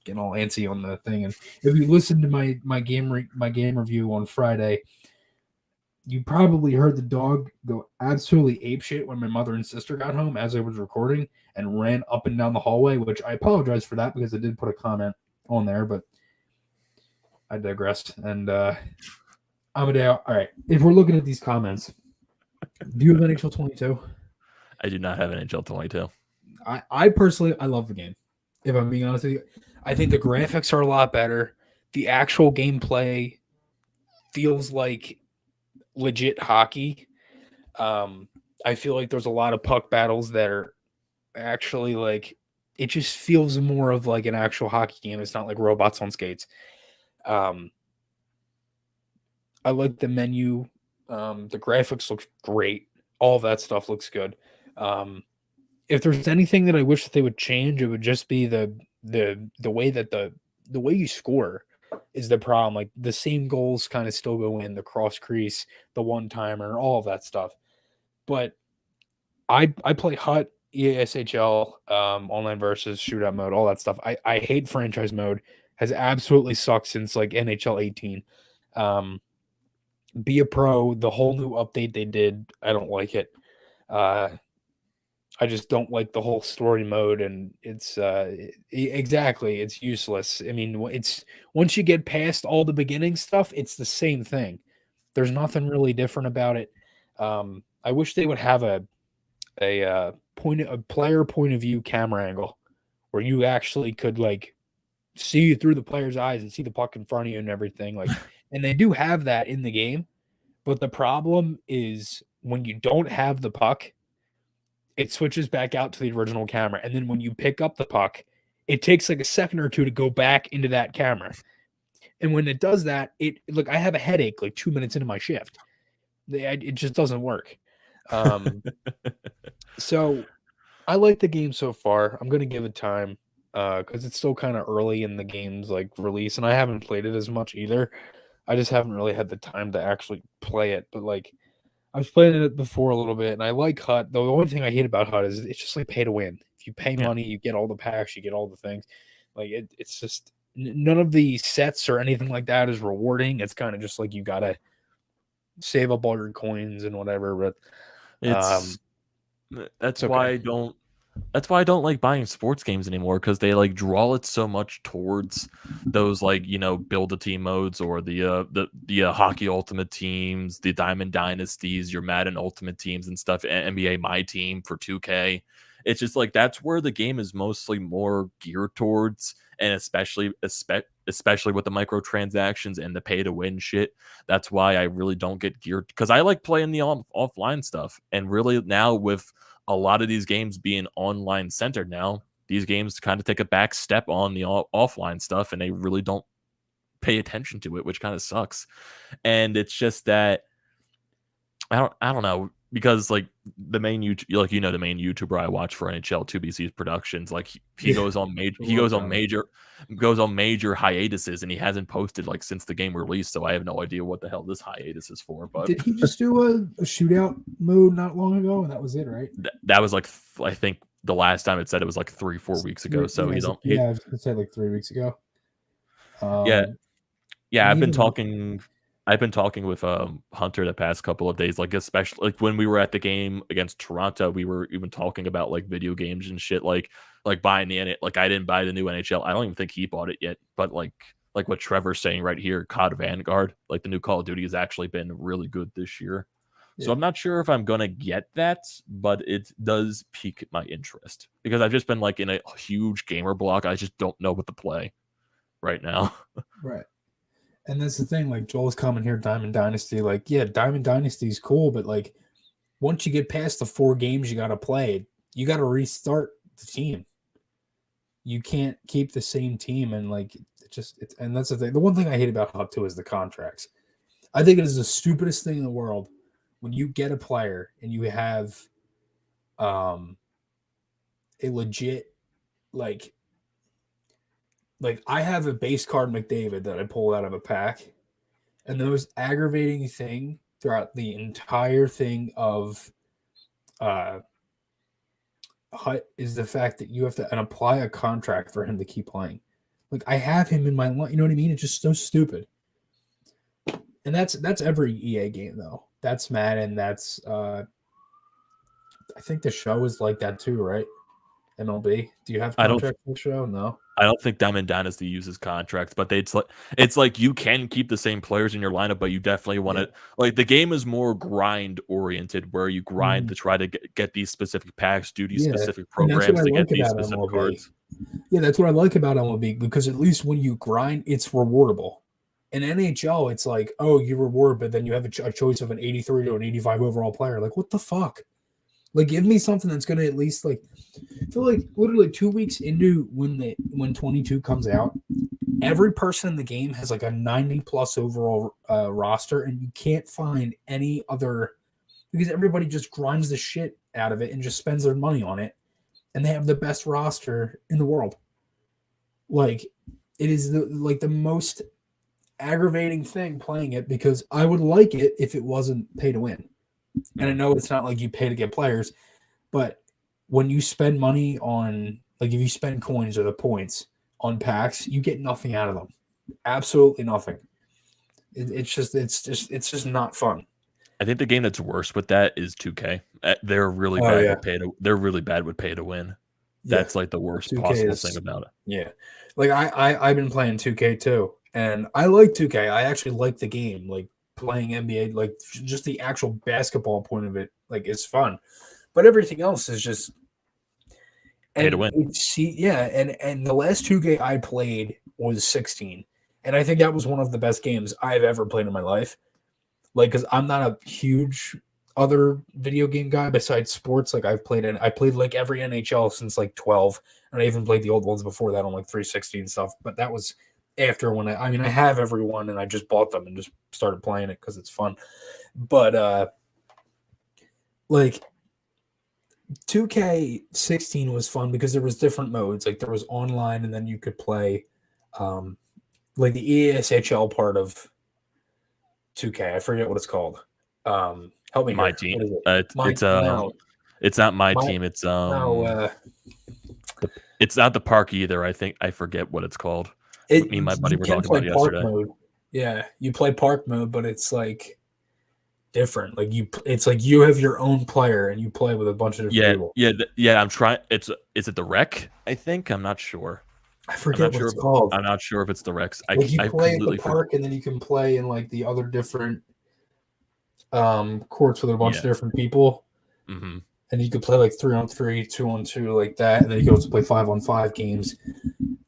getting all antsy on the thing. And if you listen to my game review on Friday, you probably heard the dog go absolutely apeshit when my mother and sister got home as I was recording and ran up and down the hallway, which I apologize for that because I did put a comment on there, but I digress. And Amedeo, all right, if we're looking at these comments, do you have NHL 22? I do not have an NHL 22. I personally, I love the game. If I'm being honest with you, I think the graphics are a lot better. The actual gameplay feels like legit hockey. I feel like there's a lot of puck battles that are actually like, it just feels more of like an actual hockey game. It's not like robots on skates. I like the menu. The graphics look great. All of that stuff looks good. If there's anything that I wish that they would change, it would just be the way that the way you score is the problem. Like the same goals kind of still go in, the cross crease, the one timer, all of that stuff. But I play HUT, EASHL, online versus shootout mode, all that stuff. I hate franchise mode. Has absolutely sucked since like NHL 18. Be a Pro, the whole new update they did, I don't like it. I just don't like the whole story mode, and it's exactly, it's useless. I mean, it's once you get past all the beginning stuff, it's the same thing. There's nothing really different about it. I wish they would have a player point of view camera angle where you actually could like see through the player's eyes and see the puck in front of you and everything. Like, and they do have that in the game, but the problem is when you don't have the puck, it switches back out to the original camera. And then when you pick up the puck, it takes like a second or two to go back into that camera. And when it does that, look, I have a headache like 2 minutes into my shift. It just doesn't work. So I like the game so far. I'm going to give it time because it's still kind of early in the game's like release. And I haven't played it as much either. I just haven't really had the time to actually play it. But like, I was playing it before a little bit, and I like HUT. The only thing I hate about HUT is it's just like pay to win. If you pay money, you get all the packs, you get all the things. Like it's just none of the sets or anything like that is rewarding. It's kind of just like you gotta save up all your coins and whatever. But that's why I don't like buying sports games anymore, because they like draw it so much towards those like, you know, build a team modes or the hockey ultimate teams, the Diamond Dynasties, your Madden ultimate teams and stuff, NBA My Team for 2K. It's just like that's where the game is mostly more geared towards, and especially with the microtransactions and the pay to win shit. That's why I really don't get geared, because I like playing the offline stuff. And really now with a lot of these games being online centered now, these games kind of take a back step on the offline stuff, and they really don't pay attention to it, which kind of sucks. And it's just that I don't know, because like the main the main YouTuber I watch for NHL 2BC's productions, like he goes on major hiatuses, and he hasn't posted like since the game released. So I have no idea what the hell this hiatus is for. But did he just do a shootout mode not long ago, and that was it, right? That was like, I think the last time it said it was like 3-4 weeks ago. So I was gonna say like 3 weeks ago. Yeah, I've been talking with Hunter the past couple of days, like especially like when we were at the game against Toronto, we were even talking about like video games and shit, like buying like I didn't buy the new NHL. I don't even think he bought it yet, but like what Trevor's saying right here, COD Vanguard, like the new Call of Duty has actually been really good this year. Yeah. So I'm not sure if I'm gonna get that, but it does pique my interest because I've just been like in a huge gamer block. I just don't know what to play right now. Right. And that's the thing, like Joel's comment here, Diamond Dynasty. Like, yeah, Diamond Dynasty is cool, but like once you get past the 4 games you got to play, you got to restart the team. You can't keep the same team, and like and that's the thing. The one thing I hate about HUT too is the contracts. I think it is the stupidest thing in the world when you get a player and you have a legit like I have a base card McDavid that I pull out of a pack, and the most aggravating thing throughout the entire thing of HUT is the fact that you have to apply a contract for him to keep playing. Like I have him in my line. You know what I mean? It's just so stupid. And that's every EA game though. That's Madden. That's I think the show is like that too, right? MLB. Do you have contract for the show? No. I don't think Diamond Dynasty uses contracts, but it's like you can keep the same players in your lineup, but you definitely want to like the game is more grind oriented, where you grind to try to get these specific packs, do these specific programs to get these specific cards. Yeah, that's what I like about MLB, because at least when you grind, it's rewardable. In NHL, it's like, oh, you reward, but then you have a choice of an 83 to an 85 overall player. Like, what the fuck? Like, give me something that's going to at least, like, I feel like literally 2 weeks into when 22 comes out, every person in the game has like a 90+ overall roster, and you can't find any other, because everybody just grinds the shit out of it and just spends their money on it, and they have the best roster in the world. Like, it is the most aggravating thing playing it, because I would like it if it wasn't pay to win. And I know it's not like you pay to get players, but when you spend money on, like, if you spend coins or the points on packs, you get nothing out of them. Absolutely nothing. It's just not fun. I think the game that's worse with that is 2K. They're really bad with pay to win. That's like the worst possible thing about it. Yeah. Like I've been playing 2K too, and I like 2K. I actually like the game. Like playing NBA, like just the actual basketball point of it, like it's fun. But everything else is just pay to win. And the last 2K I played was 16. And I think that was one of the best games I've ever played in my life. Like, because I'm not a huge other video game guy besides sports. Like I played like every NHL since like 12, and I even played the old ones before that on like 360 and stuff. But that was after when I have every one, and I just bought them and just started playing it because it's fun. But like 2K16 was fun because there was different modes. Like there was online, and then you could play like the ESHL part of 2K. I forget what it's called. Help me. My here. team. It's not my team. It's it's not the park either. I think I forget what it's called. Me and my buddy were talking about it yesterday. Mode. Yeah, you play park mode, but it's like different. Like it's like you have your own player and you play with a bunch of different people. Yeah. I'm trying. Is it the Rec? I think. I'm not sure. I forget what it's called. I'm not sure if it's the Rex. You play at the park, and then you can play in like the other different courts with a bunch of different people. Mm-hmm. And you could play like 3-on-3, 2-on-2, like that, and then you can also play 5-on-5 games.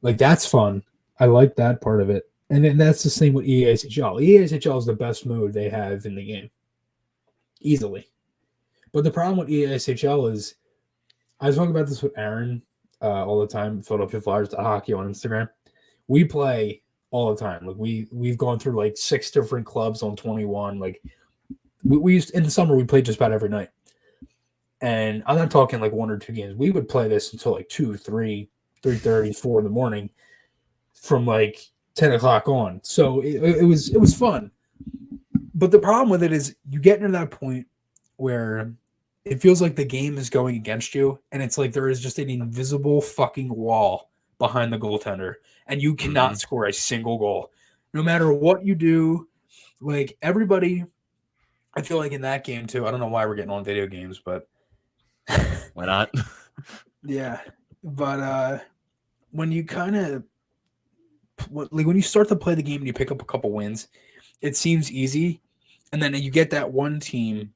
Like that's fun. I like that part of it. And then that's the same with EASHL. EASHL is the best mode they have in the game, easily. But the problem with EASHL is, I was talking about this with Aaron all the time, Philadelphia Flyers hockey on Instagram. We play all the time. Like we've gone through like 6 different clubs on 21. Like we used in the summer, we played just about every night. And I'm not talking like 1 or 2 games. We would play this until like 2, 3, 3:30, 4 in the morning, from like 10 o'clock on. So it was fun. But the problem with it is you get into that point where it feels like the game is going against you, and it's like there is just an invisible fucking wall behind the goaltender, and you cannot score a single goal. No matter what you do, like everybody, I feel like in that game too, I don't know why we're getting on video games, but why not? Yeah. But when you kind of like when you start to play the game and you pick up a couple wins, it seems easy, and then you get that one team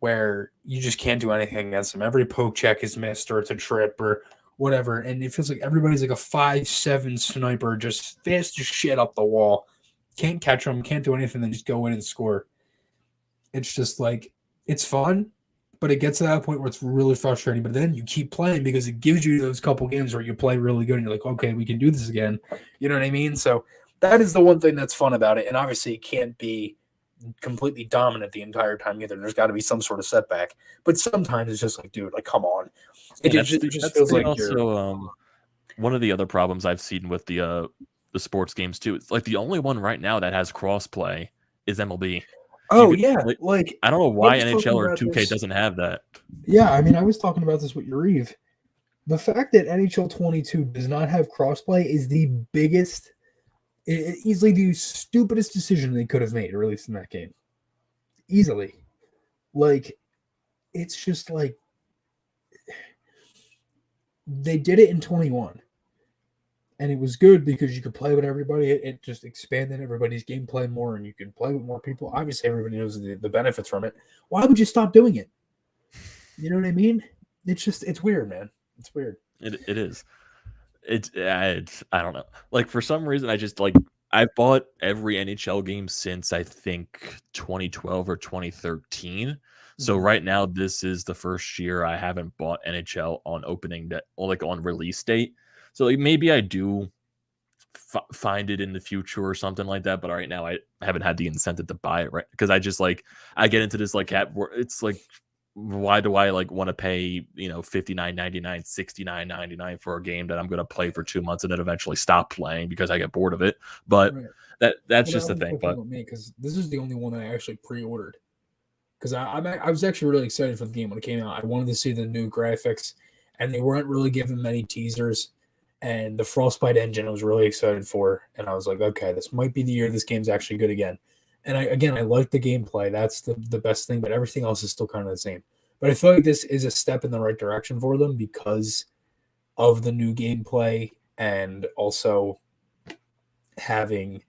where you just can't do anything against them. Every poke check is missed, or it's a trip or whatever, and it feels like everybody's like a 5'7" sniper, just fast as shit up the wall. Can't catch them, can't do anything, then just go in and score. It's just like, it's fun, but it gets to that point where it's really frustrating. But then you keep playing because it gives you those couple games where you play really good and you're like, okay, we can do this again. You know what I mean? So that is the one thing that's fun about it. And obviously it can't be completely dominant the entire time either. There's got to be some sort of setback. But sometimes it's just like, dude, like, come on. It just feels like also one of the other problems I've seen with the sports games too. It's like the only one right now that has crossplay is MLB. Oh, yeah. Like I don't know why NHL or 2K doesn't have that. Yeah, I mean, I was talking about this with Yariv. The fact that NHL 22 does not have crossplay is the biggest, easily the stupidest decision they could have made, releasing that game. Easily. Like, it's just like, they did it in 21. And it was good because you could play with everybody. It just expanded everybody's gameplay more, and you could play with more people. Obviously, everybody knows the benefits from it. Why would you stop doing it? You know what I mean? It's weird, man. It's weird. It is. It's I don't know. Like, for some reason, I've bought every NHL game since I think 2012 or 2013. So right now, this is the first year I haven't bought NHL on opening day, or like on release date. So like maybe I do find it in the future or something like that. But right now, I haven't had the incentive to buy it, right? Because I just like I get into this like where it's like, why do I like want to pay $59.99, $69.99 for a game that I'm going to play for 2 months and then eventually stop playing because I get bored of it? But right. that's just the thing. But me, because this is the only one that I actually pre-ordered. Because I was actually really excited for the game when it came out. I wanted to see the new graphics, and they weren't really giving many teasers. And the Frostbite engine I was really excited for, and I was like, okay, this might be the year this game's actually good again. And I like the gameplay. That's the best thing, but everything else is still kind of the same. But I feel like this is a step in the right direction for them because of the new gameplay and also having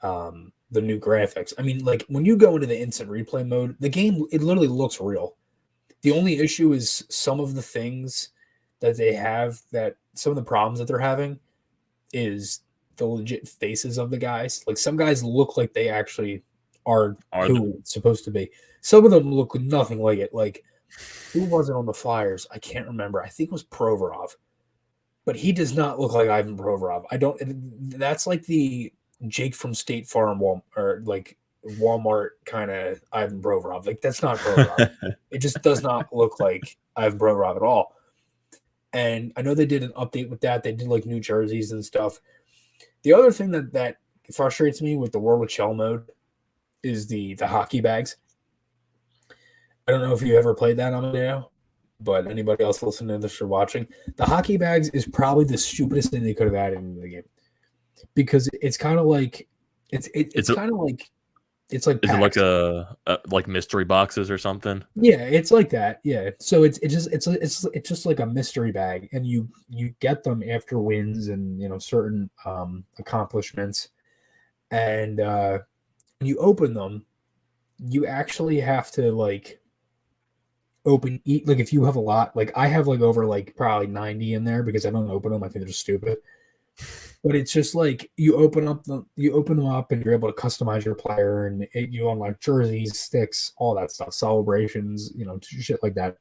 the new graphics. I mean, like when you go into the instant replay mode, the game, it literally looks real. The only issue is some of the things that they have, that some of the problems that they're having is the legit faces of the guys. Like some guys look like they actually are who it's supposed to be. Some of them look nothing like it. Like, who was it on the Flyers? I can't remember. I think it was Provorov. But he does not look like Ivan Provorov. That's like the Jake from State Farm or like Walmart kind of Ivan Provorov. Like, that's not Provorov. It just does not look like Ivan Provorov at all. And I know they did an update with that. They did like new jerseys and stuff. The other thing that frustrates me with the War with Shell mode is the hockey bags. I don't know if you ever played that, Amedeo, but anybody else listening to this or watching, the hockey bags is probably the stupidest thing they could have added into the game, because it's kind of like it's kind of like it's like is it like a like mystery boxes or something? Yeah, it's like that. Yeah, so it's just like a mystery bag, and you get them after wins and certain accomplishments, and when you open them, you actually have to like eat, like if you have a lot, like I have like over like probably 90 in there because I don't open them. I think they're stupid. But it's just like you open them up and you're able to customize your player, and you unlock jerseys, sticks, all that stuff, celebrations, shit like that.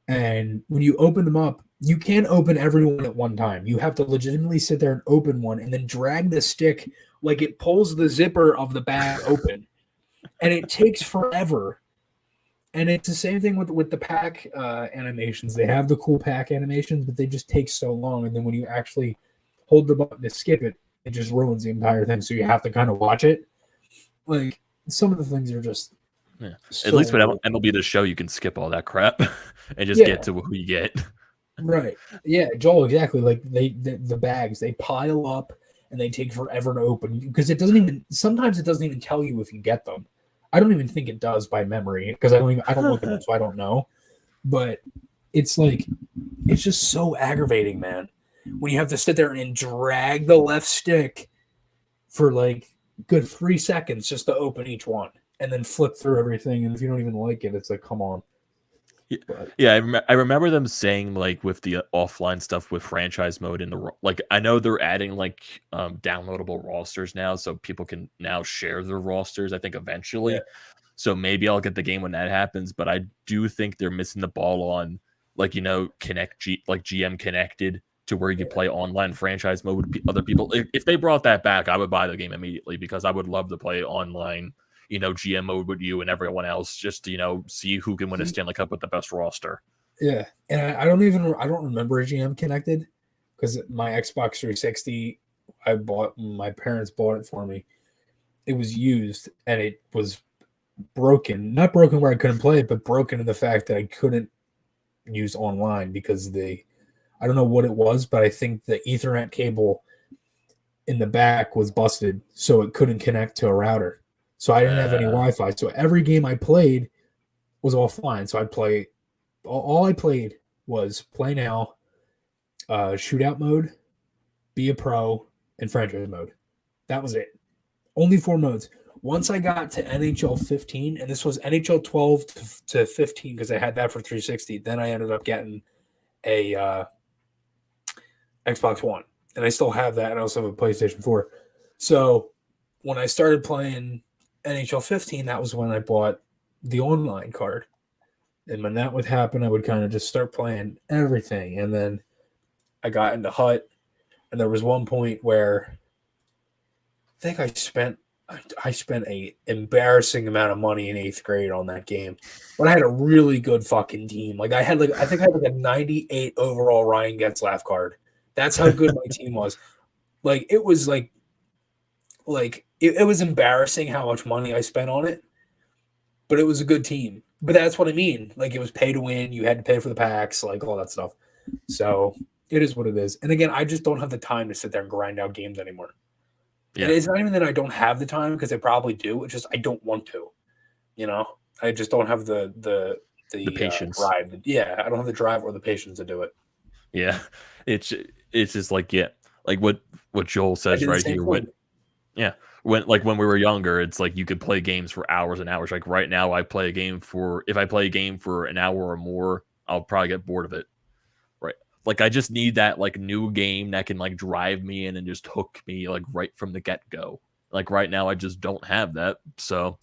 And when you open them up, you can't open everyone at one time. You have to legitimately sit there and open one and then drag the stick like it pulls the zipper of the bag open. And it takes forever. And it's the same thing with the pack animations. They have the cool pack animations, but they just take so long. And then when you actually hold the button to skip it, it just ruins the entire thing. So you have to kind of watch it. Like, some of the things are just at least with MLB The Show, you can skip all that crap and just get to who you get. Right. Yeah, Joel, exactly. Like the bags, they pile up and they take forever to open because sometimes it doesn't even tell you if you get them. I don't even think it does by memory because I don't look at them, so I don't know. But it's like, it's just so aggravating, man. When you have to sit there and drag the left stick for like good 3 seconds just to open each one and then flip through everything. And if you don't even like it, it's like, come on. Yeah, I remember them saying like with the offline stuff with franchise mode in like I know they're adding like downloadable rosters now, so people can now share their rosters. I think eventually, so maybe I'll get the game when that happens. But I do think they're missing the ball on like like GM connected to where you can play online franchise mode with other people. If they brought that back, I would buy the game immediately because I would love to play online. GM mode with you and everyone else, just to, see who can win a Stanley Cup with the best roster. Yeah. And I don't remember a GM connected because my Xbox 360, my parents bought it for me. It was used and it was broken. Not broken where I couldn't play it, but broken in the fact that I couldn't use online because the I don't know what it was, but I think the Ethernet cable in the back was busted, so it couldn't connect to a router. So I didn't have any Wi-Fi. So every game I played was offline. So I'd play. All I played was Play Now, Shootout mode, Be a Pro, and Franchise mode. That was it. Only 4 modes. Once I got to NHL 15, and this was NHL 12 to 15 because I had that for 360, then I ended up getting a Xbox One. And I still have that, and I also have a PlayStation 4. So when I started playing NHL 15, that was when I bought the online card. And when that would happen, I would kind of just start playing everything. And then I got into Hut, and there was one point where I think I spent a embarrassing amount of money in 8th grade on that game. But I had a really good fucking team. I think I had a 98 overall Ryan Getzlaf card. That's how good my team was. It was it was embarrassing how much money I spent on it. But it was a good team. But that's what I mean. It was pay to win. You had to pay for the packs, all that stuff. So it is what it is. And again, I just don't have the time to sit there and grind out games anymore. Yeah. And it's not even that I don't have the time, because I probably do. It's just I don't want to. I just don't have the patience. Drive. I don't have the drive or the patience to do it. Yeah, it's just like what Joel says right here. When we were younger, it's like you could play games for hours and hours. Like right now, if I play a game for an hour or more, I'll probably get bored of it. Right. I just need that new game that can drive me in and just hook me right from the get-go. Right now, I just don't have that. So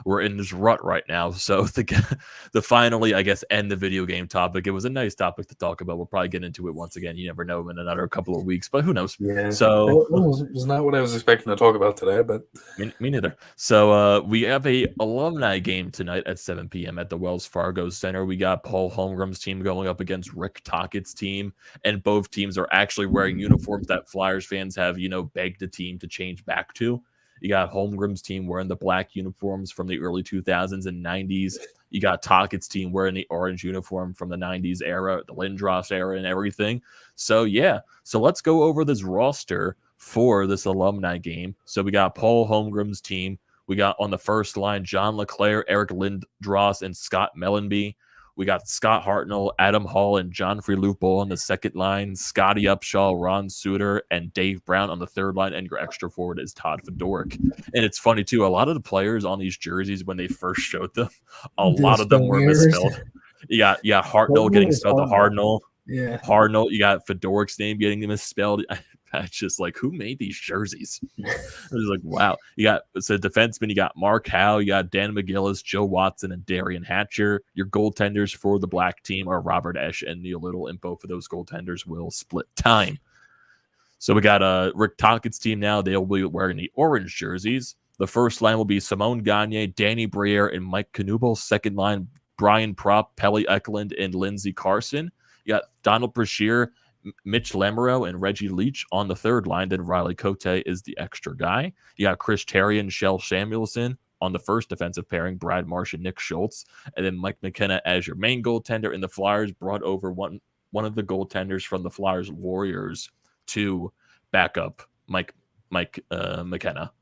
we're in this rut right now. So to finally, I guess, end the video game topic, it was a nice topic to talk about. We'll probably get into it once again. You never know in another couple of weeks, but who knows? Yeah. So it was not what I was expecting to talk about today, but me neither. So we have a alumni game tonight at 7 p.m. at the Wells Fargo Center. We got Paul Holmgren's team going up against Rick Tockett's team, and both teams are actually wearing uniforms that Flyers fans have, begged the team to change back to. You got Holmgren's team wearing the black uniforms from the early 2000s and 90s. You got Tockett's team wearing the orange uniform from the 90s era, the Lindros era, and everything. So, yeah. So let's go over this roster for this alumni game. So we got Paul Holmgren's team. We got on the first line John LeClaire, Eric Lindros, and Scott Mellenby. We got Scott Hartnell, Adam Hall, and John Lupo on the second line, Scotty Upshaw, Ron Suter, and Dave Brown on the third line, and your extra forward is Todd Fedoruk. And it's funny, too, a lot of the players on these jerseys, when they first showed them, a lot of them were misspelled. Yeah, Hartnell getting spelled to Hartnell. Yeah. Hartnell, you got Fedoruk's name getting misspelled. It's just who made these jerseys? It was wow. You got defenseman, you got Mark Howe, you got Dan McGillis, Joe Watson, and Darian Hatcher. Your goaltenders for the black team are Robert Esch and Neil Little, and both of those goaltenders will split time. So we got Rick Tockett's team now. They'll be wearing the orange jerseys. The first line will be Simone Gagne, Danny Briere, and Mike Knuble. Second line, Brian Propp, Pelly Eklund, and Lindsey Carson. You got Donald Brashear, Mitch Lamoureux, and Reggie Leach on the third line. Then Riley Cote is the extra guy. You got Chris Terry and Shel Samuelson on the first defensive pairing, Brad Marsh and Nick Schultz. And then Mike McKenna as your main goaltender. And the Flyers brought over one of the goaltenders from the Flyers Warriors to back up Mike McKenna.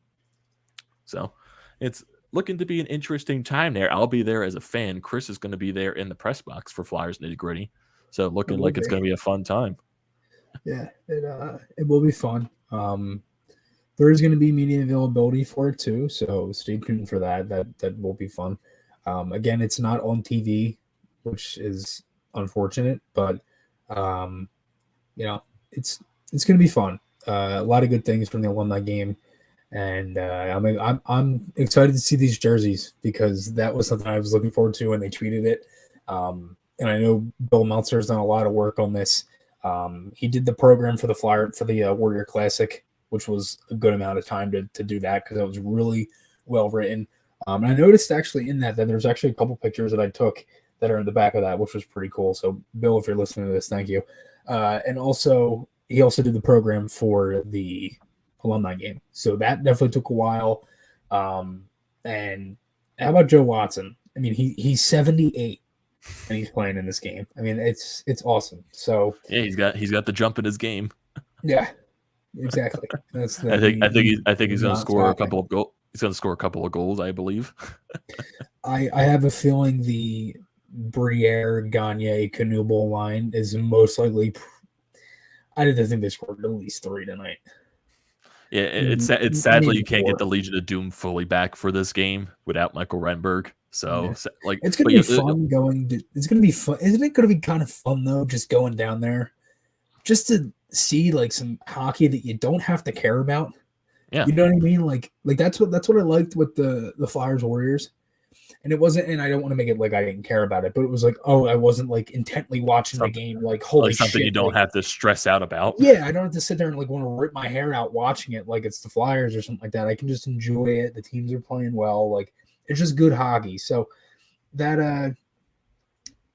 So it's looking to be an interesting time there. I'll be there as a fan. Chris is going to be there in the press box for Flyers Nitty Gritty. So looking like it's going to be a fun time. Yeah, it will be fun. There is going to be media availability for it too, so stay tuned for that. That will be fun. Again, it's not on TV, which is unfortunate, but it's going to be fun. A lot of good things from the alumni game, and I'm excited to see these jerseys because that was something I was looking forward to when they tweeted it. And I know Bill Meltzer's done a lot of work on this. He did the program for the Warrior Classic, which was a good amount of time to do that because it was really well written. And I noticed actually in that there's actually a couple pictures that I took that are in the back of that, which was pretty cool. So Bill, if you're listening to this, thank you. And also he also did the program for the alumni game. So that definitely took a while. And how about Joe Watson? I mean, he's 78. and he's playing in this game. I mean, it's awesome. So Yeah, he's got the jump in his game. yeah, exactly. That's the, I think he's going to score a couple of goals. He's going to score a couple of goals, I believe. I have a feeling the Briere, Gagne, Knubel line is most likely. I didn't think they scored at least 3 tonight. Yeah, it's sadly Maybe you can't 4. get the Legion of Doom fully back for this game without Michael Renberg. So like it's gonna be fun going. It's gonna be fun. Isn't it gonna be kind of fun though? Just going down there, just to see like some hockey that you don't have to care about. Yeah, you know what I mean. Like that's what I liked with the Flyers Warriors. And it wasn't, and I don't want to make it like I didn't care about it, but it was like, oh, I wasn't like intently watching the game, like holy like something shit, you don't have to stress out about. Yeah, I don't have to sit there and like want to rip my hair out watching it like it's the Flyers or something like that. I can just enjoy it. The teams are playing well, like it's just good hockey. So that's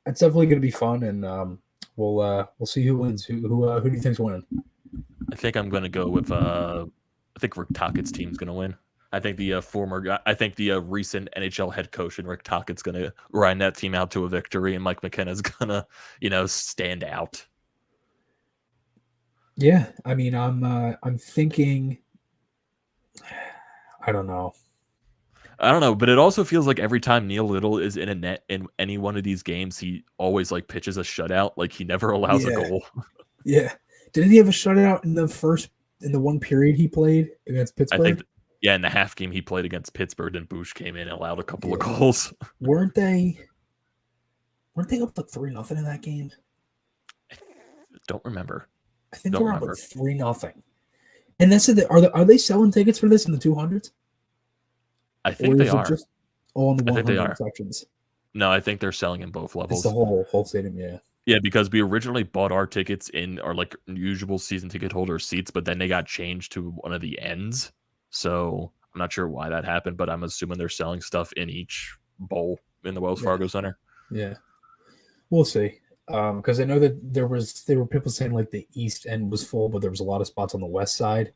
definitely going to be fun, and we'll see who wins. Who do you think's winning? I think I'm going to go with I think Rick Tockett's team's going to win. I think the recent NHL head coach and Rick Tockett's going to grind that team out to a victory, and Mike McKenna's going to, stand out. Yeah, I mean, I'm thinking. I don't know, but it also feels like every time Neil Little is in a net in any one of these games, he always like pitches a shutout. Like he never allows a goal. Yeah, didn't he have a shutout in the one period he played against Pittsburgh? I think. Yeah, in the half game he played against Pittsburgh, and Bush came in and allowed a couple of goals. Weren't they up like 3-0 in that game? I don't remember. I think they were up like 3-0. And that's it. Are they selling tickets for this in the 200s? I think they are. Just all in the 100 sections? No, I think they're selling in both levels. It's the whole stadium, yeah. Yeah, because we originally bought our tickets in our like usual season ticket holder seats, but then they got changed to one of the ends. So I'm not sure why that happened, but I'm assuming they're selling stuff in each bowl in the Wells Fargo Center. Yeah, we'll see. Because I know that there were people saying like the east end was full, but there was a lot of spots on the west side,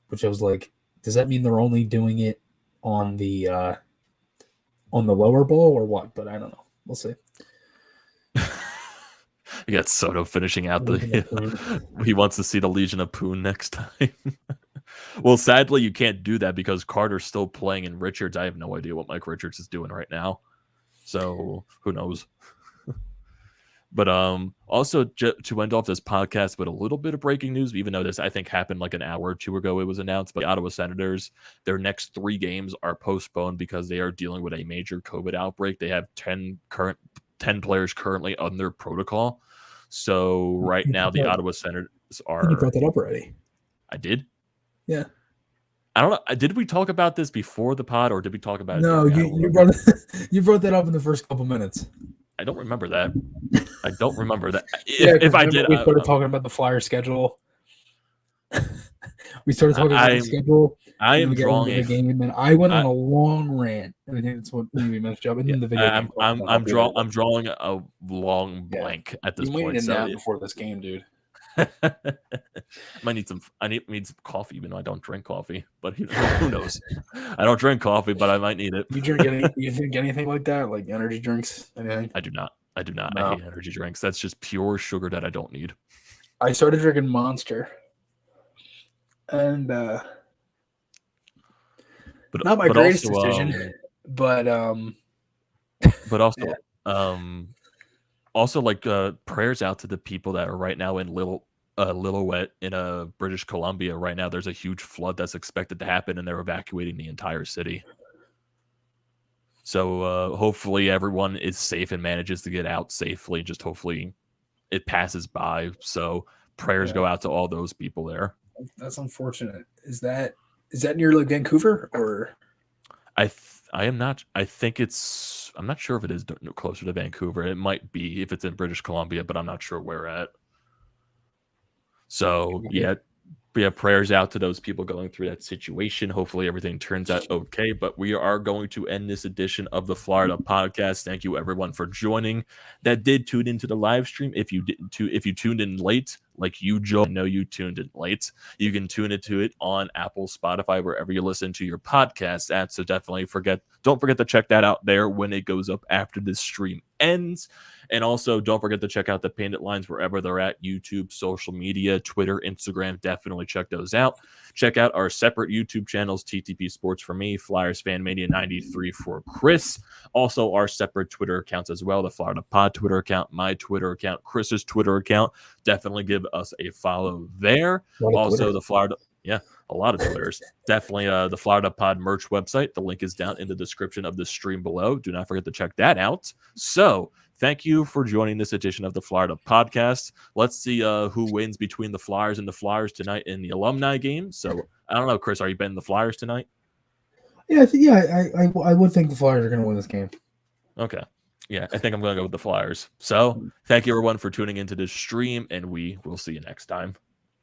which I was like, does that mean they're only doing it on the lower bowl or what? But I don't know. We'll see. You got Soto finishing out he wants to see the Legion of Poon next time. Well, sadly, you can't do that because Carter's still playing in Richards. I have no idea what Mike Richards is doing right now. So who knows? But also to end off this podcast with a little bit of breaking news, even though this I think happened like an hour or two ago, it was announced by the Ottawa Senators. Their next 3 games are postponed because they are dealing with a major COVID outbreak. They have 10 players currently under protocol. So right now the Ottawa Senators are. You brought that up already. I did. Yeah. I don't know. Did we talk about this before the pod, or did we talk about it? No, you brought that up in the first couple minutes. I don't remember that. I don't remember that. If I did, we started talking about the Flyer schedule. We started talking about the schedule. I am drawing a game, and I went on a long rant. I think that's what maybe messed up. And then the video. I'm drawing a long blank at this point. So before this game, dude. I need some coffee, even though I don't drink coffee. But who knows? I don't drink coffee, but I might need it. You drink anything like that, like energy drinks? Anything? I do not. No. I hate energy drinks. That's just pure sugar that I don't need. I started drinking Monster, and not my greatest decision, but also. Also, like prayers out to the people that are right now in Lillooet in British Columbia. Right now, there's a huge flood that's expected to happen, and they're evacuating the entire city. So hopefully everyone is safe and manages to get out safely. Just hopefully it passes by. So prayers go out to all those people there. That's unfortunate. Is that near like Vancouver or? I am not. I think it's. I'm not sure if it is closer to Vancouver. It might be if it's in British Columbia, but I'm not sure where at. So yeah, yeah, prayers out to those people going through that situation. Hopefully everything turns out okay. But we are going to end this edition of the Florida podcast. Thank you everyone for joining that did tune into the live stream. If you tuned in late, like you, Joe, I know you tuned in late. You can tune into it on Apple, Spotify, wherever you listen to your podcast at. So definitely don't forget to check that out there when it goes up after this stream ends. And also don't forget to check out the Painted Lines wherever they're at: YouTube, social media, Twitter, Instagram. Definitely check those out. Check out our separate YouTube channels: TTP Sports for me, Flyers Fan Mania 93 for Chris. Also our separate Twitter accounts as well: the Florida Pod Twitter account, my Twitter account, Chris's Twitter account. Definitely give us a follow there. Also the Florida, a lot of Twitters. Definitely the Florida Pod merch website. The link is down in the description of the stream below. Do not forget to check that out. So thank you for joining this edition of the Florida podcast. Let's see who wins between the Flyers and the Flyers tonight in the alumni game. So I don't know, Chris, are you betting the Flyers tonight? Yeah, I would think the Flyers are going to win this game. Okay. Yeah, I think I'm going to go with the Flyers. So thank you everyone for tuning into this stream, and we will see you next time.